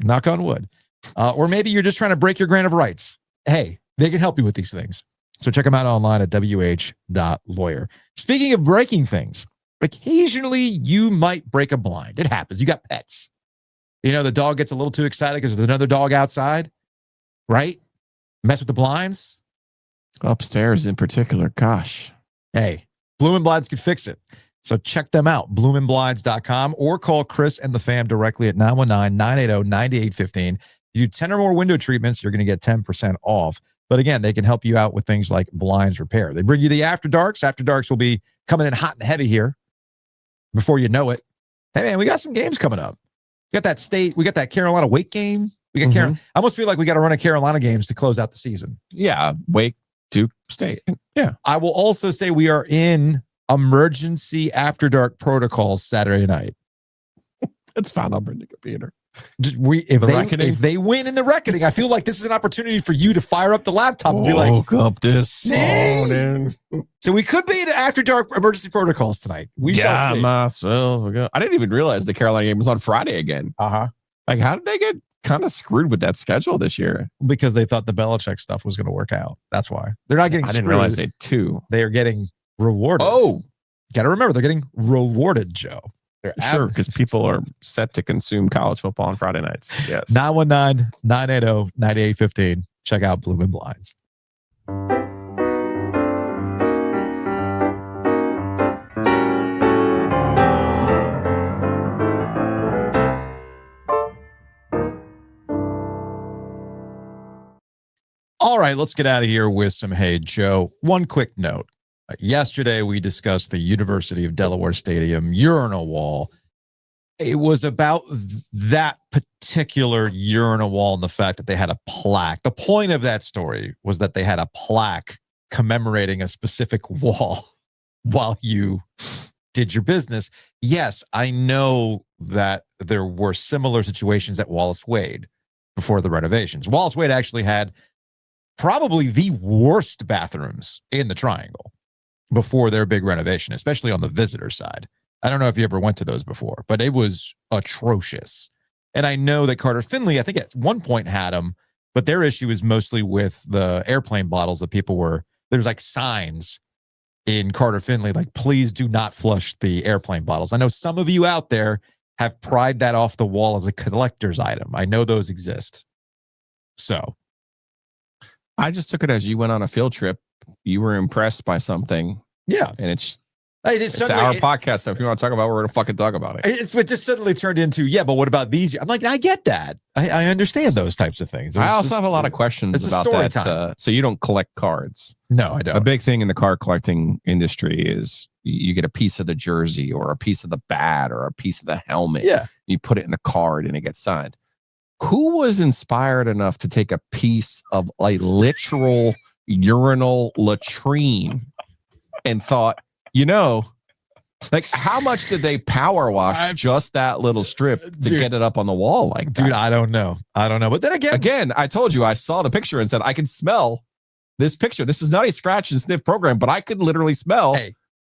Knock on wood. Or maybe you're just trying to break your grant of rights. Hey, they can help you with these things. So check them out online at wh.lawyer. Speaking of breaking things, occasionally you might break a blind. It happens. You got pets. You know, the dog gets a little too excited because there's another dog outside, right? Mess with the blinds. Upstairs in particular. Gosh. Hey. Bloom & Blinds can fix it. So check them out, bloomandblinds.com, or call Chris and the fam directly at 919-980-9815. You do 10 or more window treatments, you're going to get 10% off. But again, they can help you out with things like blinds repair. They bring you the After Darks. After Darks will be coming in hot and heavy here before you know it. Hey, man, we got some games coming up. We got that Carolina Wake game. We got I almost feel like we got to run a Carolina games to close out the season. Yeah, Wake, Duke, State. Yeah. I will also say we are in emergency After Dark protocols Saturday night. It's fine. I'll bring the computer. If they win in the reckoning, I feel like this is an opportunity for you to fire up the laptop and be like, woke up this morning. So we could be in After Dark emergency protocols tonight. We shall see. Myself. I didn't even realize the Carolina game was on Friday again. Like, how did they get kind of screwed with that schedule this year? Because they thought the Belichick stuff was going to work out. That's why they're not getting. I didn't realize they too. They are getting rewarded. Oh, got to remember they're getting rewarded, Joe. Sure, because people are set to consume college football on Friday nights. Yes. 919-980-9815. Check out Bloom & Blinds. All right, let's get out of here with some Hey Joe. One quick note. Yesterday, we discussed the University of Delaware Stadium urinal wall. It was about that particular urinal wall and the fact that they had a plaque. The point of that story was that they had a plaque commemorating a specific wall while you did your business. Yes, I know that there were similar situations at Wallace Wade before the renovations. Wallace Wade actually had probably the worst bathrooms in the Triangle before their big renovation, especially on the visitor side. I don't know if you ever went to those before, but it was atrocious. And I know that Carter Finley, I think at one point had them, but their issue is mostly with the airplane bottles that there's like signs in Carter Finley, like, please do not flush the airplane bottles. I know some of you out there have pried that off the wall as a collector's item. I know those exist. So I just took it as you went on a field trip. You were impressed by something. Yeah. And it's our podcast. So if you want to talk about it, we're going to fucking talk about it. It just suddenly turned into, yeah, but what about these? I'm like, I get that. I understand those types of things. I also have a lot of questions about that. So you don't collect cards. No, I don't. A big thing in the card collecting industry is you get a piece of the jersey or a piece of the bat or a piece of the helmet. Yeah. You put it in the card and it gets signed. Who was inspired enough to take a piece of a literal urinal latrine and thought, like, how much did they power wash just that little strip to get it up on the wall like that? Dude, I don't know. But then again, I told you, I saw the picture and said, I can smell this picture. This is not a scratch and sniff program, but I could literally smell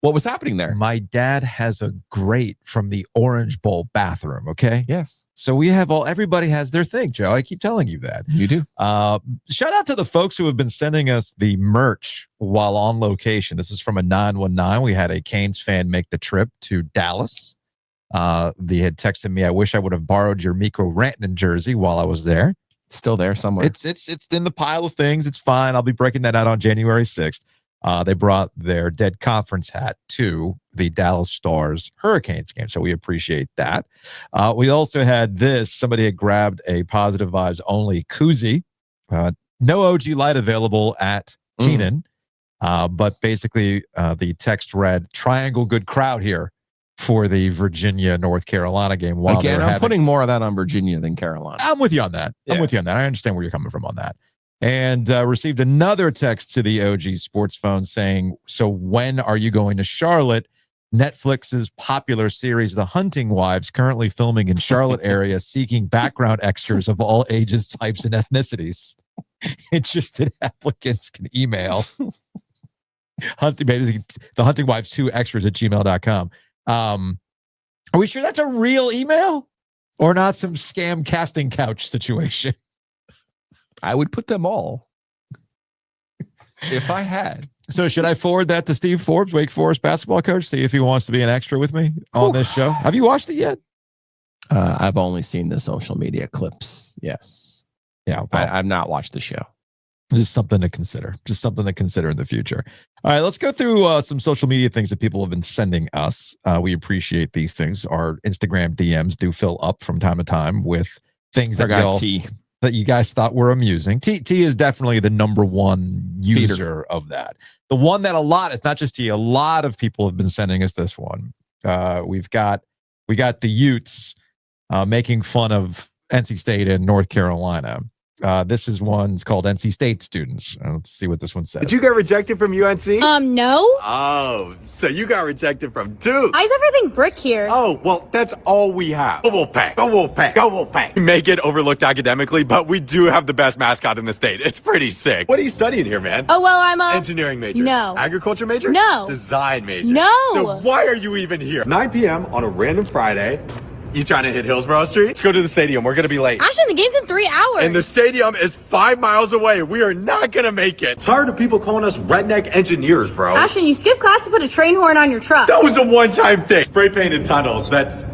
what was happening there. My dad has a grate from the Orange Bowl bathroom. Okay. Yes. So everybody has their thing, Joe. I keep telling you that. You do. Shout out to the folks who have been sending us the merch while on location. This is from a 919. We had a Canes fan make the trip to Dallas. They had texted me, I wish I would have borrowed your Mikko Rantanen jersey while I was there. It's still there somewhere. It's in the pile of things. It's fine. I'll be breaking that out on January 6th. They brought their dead conference hat to the Dallas Stars Hurricanes game, so we appreciate that. We also had this. Somebody had grabbed a Positive Vibes only koozie. No OG Light available at Keenan, but basically the text read, triangle good crowd here for the Virginia-North Carolina game. Again, I'm putting more of that on Virginia than Carolina. I'm with you on that. Yeah. I'm with you on that. I understand where you're coming from on that. And received another text to the OG Sports phone saying, so when are you going to Charlotte? Netflix's popular series, The Hunting Wives, currently filming in Charlotte area, seeking background extras of all ages, types, and ethnicities. Interested applicants can email The Hunting Wives 2 extras at gmail.com. Are we sure that's a real email or not some scam casting couch situation? I would put them all if I had. So should I forward that to Steve Forbes, Wake Forest basketball coach, see if he wants to be an extra with me on this show? Have you watched it yet? I've only seen the social media clips. Yes. Yeah. Well, I've not watched the show. Just something to consider. Just something to consider in the future. All right, let's go through some social media things that people have been sending us. We appreciate these things. Our Instagram DMs do fill up from time to time with things that you guys thought were amusing. T is definitely the number one user of that. The one that it's not just T, a lot of people have been sending us this one. We got the Utes making fun of NC State and North Carolina. This is one's called NC State students. Let's see what this one says. Did you get rejected from UNC? No. Oh, so you got rejected from Duke. Why is everything brick here? Oh, well, that's all we have. Go Wolfpack. Go Wolfpack. Go Wolfpack. We may get overlooked academically, but we do have the best mascot in the state. It's pretty sick. What are you studying here, man? Oh, well, I'm a engineering major. No. Agriculture major? No. Design major. No. Then why are you even here? 9 p.m. on a random Friday. You trying to hit Hillsborough Street? Let's go to the stadium. We're going to be late. Ashton, the game's in 3 hours. And the stadium is 5 miles away. We are not going to make it. Tired of people calling us redneck engineers, bro. Ashton, you skipped class to put a train horn on your truck. That was a one-time thing. Spray painted tunnels. That's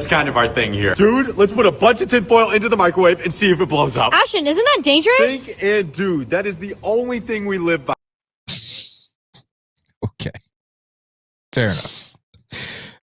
kind of our thing here. Dude, let's put a bunch of tinfoil into the microwave and see if it blows up. Ashton, isn't that dangerous? Think and do. That is the only thing we live by. Okay. Fair enough.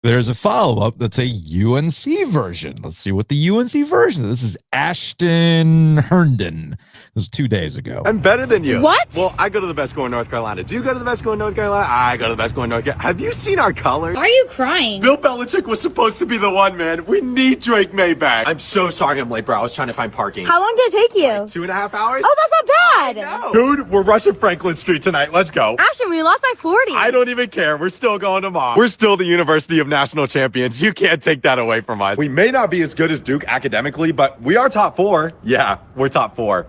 There's a follow-up that's a UNC version. Let's see what the UNC version is. This is Ashton Herndon. This was 2 days ago. I'm better than you. What? Well, I go to the best school in North Carolina. Do you go to the best school in North Carolina? I go to the best school in North Carolina. Have you seen our colors? Why are you crying? Bill Belichick was supposed to be the one, man. We need Drake May back. I'm so sorry I'm late, bro. I was trying to find parking. How long did it take you? Like 2.5 hours? Oh, that's not bad. No. Dude, we're rushing Franklin Street tonight. Let's go. Ashton, we lost by 40. I don't even care. We're still going to mom. We're still the University of National Champions. You can't take that away from us. We may not be as good as Duke academically, but we are top 4. Yeah, we're top 4.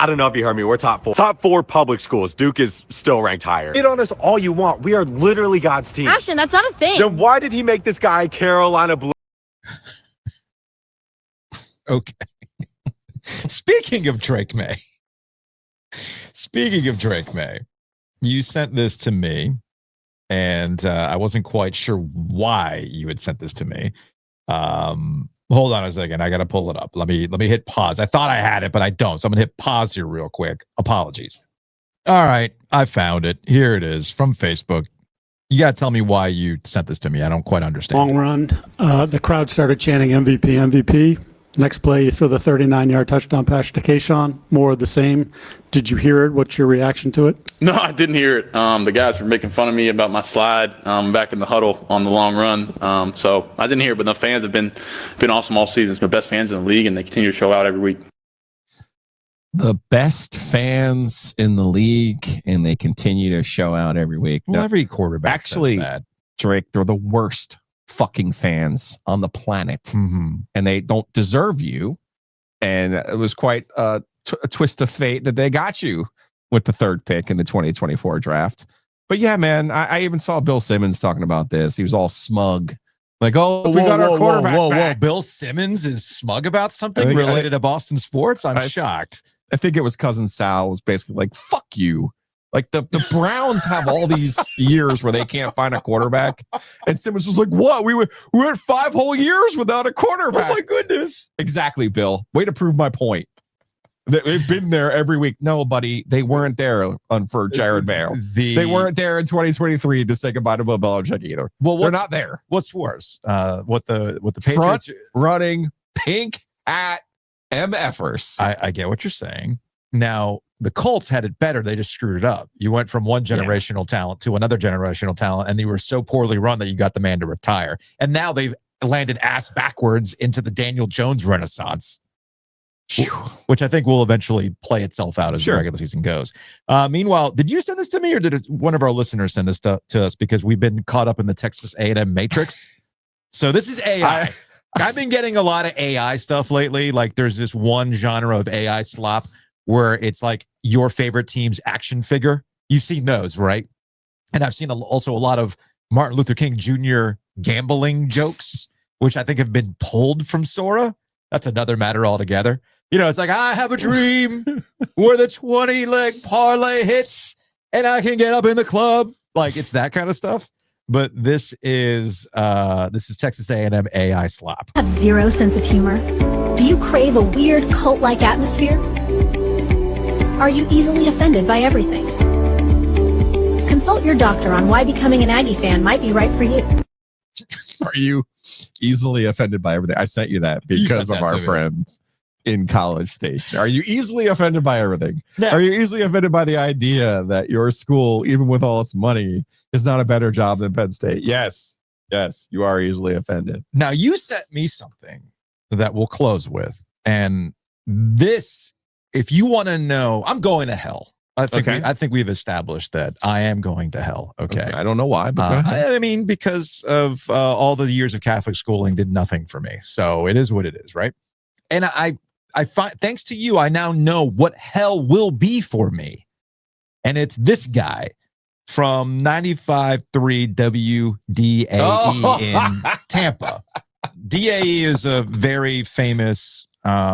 I don't know if you heard me. We're top 4. Top 4 public schools. Duke is still ranked higher. Get on us all you want. We are literally God's team. Ashton, that's not a thing. Then why did he make this guy Carolina Blue? Okay. Speaking of Drake May, you sent this to me, and I wasn't quite sure why you had sent this to me. Hold on a second. I got to pull it up. Let me hit pause. I thought I had it, but I don't. So I'm going to hit pause here real quick. Apologies. All right. I found it. Here it is from Facebook. You got to tell me why you sent this to me. I don't quite understand. Long run. The crowd started chanting MVP, MVP. Next play, you throw the 39-yard touchdown pass to Kayshawn. More of the same. Did you hear it? What's your reaction to it? No, I didn't hear it. The guys were making fun of me about my slide back in the huddle on the long run. So I didn't hear it, but the fans have been awesome all season. It's the best fans in the league, and they continue to show out every week. The best fans in the league, and they continue to show out every week. Well, every quarterback actually, says that. Drake, they're the worst fucking fans on the planet, and they don't deserve you. And it was quite a twist of fate that they got you with the 3rd pick in the 2024 draft. But yeah, man, I even saw Bill Simmons talking about this. He was all smug. Like, oh, we got our quarterback back. Bill Simmons is smug about something related to Boston sports? I'm shocked. I think it was Cousin Sal was basically like, fuck you. Like the Browns have all these years where they can't find a quarterback. And Simmons was like, what? We went 5 whole years without a quarterback. Oh my goodness. Exactly, Bill. Way to prove my point. They've been there every week. No, buddy, they weren't there for Jared Mayo. They weren't there in 2023 to say goodbye to Bill Belichick either. Well, they're not there. What's worse? What the Patriots front running pink hat MFers. I get what you're saying. Now, the Colts had it better. They just screwed it up. You went from one generational talent to another generational talent, and you were so poorly run that you got the man to retire. And now they've landed ass backwards into the Daniel Jones renaissance, which I think will eventually play itself out as the regular season goes. Meanwhile, did you send this to me, or did one of our listeners send this to us? Because we've been caught up in the Texas A&M matrix. So this is AI. I've been getting a lot of AI stuff lately. Like there's this one genre of AI slop where it's like your favorite team's action figure. You've seen those, right? And I've seen also a lot of Martin Luther King Jr. gambling jokes, which I think have been pulled from Sora. That's another matter altogether. You know, it's like, I have a dream where the 20-leg parlay hits and I can get up in the club. Like it's that kind of stuff. But this is Texas A&M AI slop. Have zero sense of humor? Do you crave a weird cult-like atmosphere? Are you easily offended by everything? Consult your doctor on why becoming an Aggie fan might be right for you. Are you easily offended by everything? I sent you that because of our friends in College Station. Are you easily offended by everything? No. Are you easily offended by the idea that your school, even with all its money, is not a better job than Penn State? Yes. Yes, you are easily offended. Now, you sent me something that we'll close with. And this, if you want to know, I'm going to hell. I think we've established that I am going to hell. Okay. I don't know why, but I mean, because of all the years of Catholic schooling did nothing for me. So it is what it is, right? And I find, thanks to you, I now know what hell will be for me. And it's this guy from 95.3 WDAE in Tampa. DAE is a very famous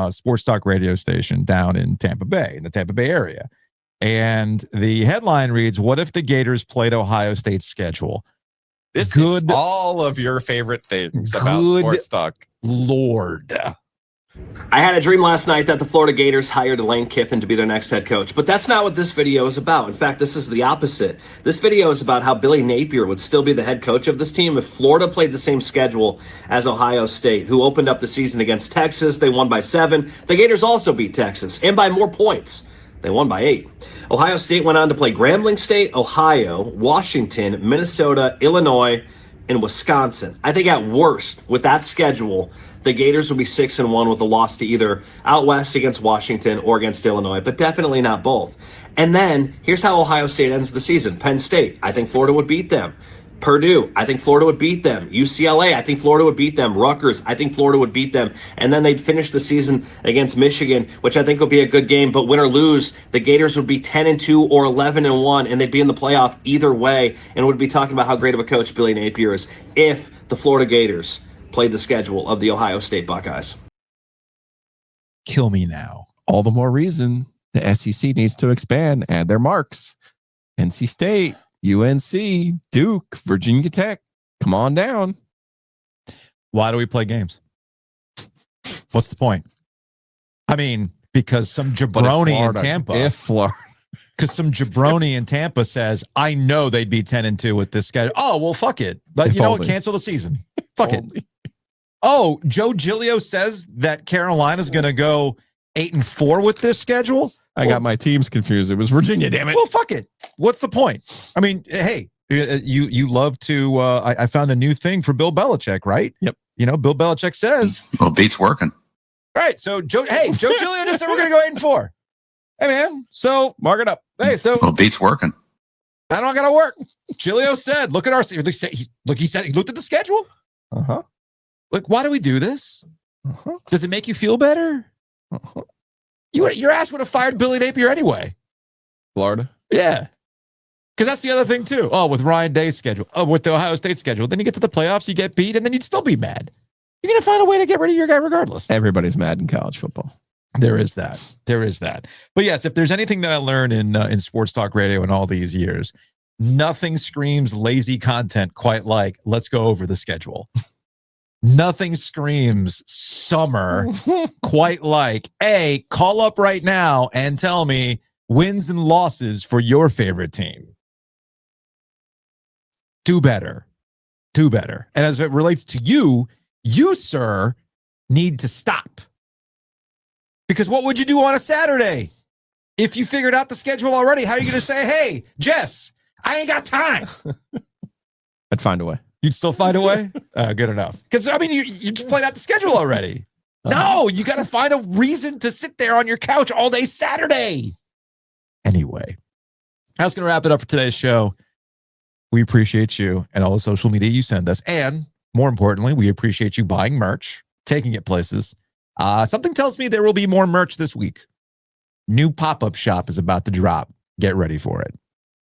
sports talk radio station down in Tampa Bay, in the Tampa Bay area. And the headline reads, what if the Gators played Ohio State's schedule? This is all of your favorite things about sports talk. Lord. I had a dream last night that the Florida Gators hired Lane Kiffin to be their next head coach, but that's not what this video is about. In fact, this is the opposite. This video is about how Billy Napier would still be the head coach of this team if Florida played the same schedule as Ohio State, who opened up the season against Texas. They won by 7. The Gators also beat Texas, and by more points. They won by 8. Ohio State went on to play Grambling State, Ohio, Washington, Minnesota, Illinois, and Wisconsin. I think at worst, with that schedule, the Gators would be 6-1 with a loss to either out west against Washington or against Illinois, but definitely not both. And then here's how Ohio State ends the season. Penn State, I think Florida would beat them. Purdue, I think Florida would beat them. UCLA, I think Florida would beat them. Rutgers, I think Florida would beat them. And then they'd finish the season against Michigan, which I think would be a good game. But win or lose, the Gators would be 10-2 or 11-1, and they'd be in the playoff either way. And would be talking about how great of a coach Billy Napier is if the Florida Gators played the schedule of the Ohio State Buckeyes. Kill me now. All the more reason the SEC needs to expand, add their marks. NC State, UNC, Duke, Virginia Tech, come on down. Why do we play games? What's the point? I mean, because some jabroni in Tampa. Because some jabroni in Tampa says, I know they'd be 10-2 with this schedule. Oh, well, fuck it. But you know what? Cancel the season. Fuck it. Oh, Joe Giglio says that Carolina's going to go 8-4 with this schedule. I got my teams confused. It was Virginia, damn it. Well, fuck it. What's the point? I mean, hey, you love to. I found a new thing for Bill Belichick, right? Yep. You know, Bill Belichick says, well, beats working. Right. So Joe Giglio just said we're going to go 8-4. Hey, man. So mark it up. Hey, so well, beats working. I don't got to work. Giglio said, look at our. Look, he said he looked at the schedule. Like, why do we do this? Does it make you feel better? Your ass would have fired Billy Napier anyway. Florida? Yeah. Because that's the other thing, too. Oh, with Ryan Day's schedule. Oh, with the Ohio State schedule. Then you get to the playoffs, you get beat, and then you'd still be mad. You're going to find a way to get rid of your guy regardless. Everybody's mad in college football. There is that. There is that. But yes, if there's anything that I learned in sports talk radio in all these years, nothing screams lazy content quite like, let's go over the schedule. Nothing screams summer quite like, hey, call up right now and tell me wins and losses for your favorite team. Do better. Do better. And as it relates to you, sir, need to stop. Because what would you do on a Saturday? If you figured out the schedule already, how are you going to say, hey, Jess, I ain't got time? I'd find a way. You'd still find a way? Good enough. Because, I mean, you just played out the schedule already. No, you got to find a reason to sit there on your couch all day Saturday. Anyway, that's going to wrap it up for today's show. We appreciate you and all the social media you send us. And more importantly, we appreciate you buying merch, taking it places. Something tells me there will be more merch this week. New pop-up shop is about to drop. Get ready for it.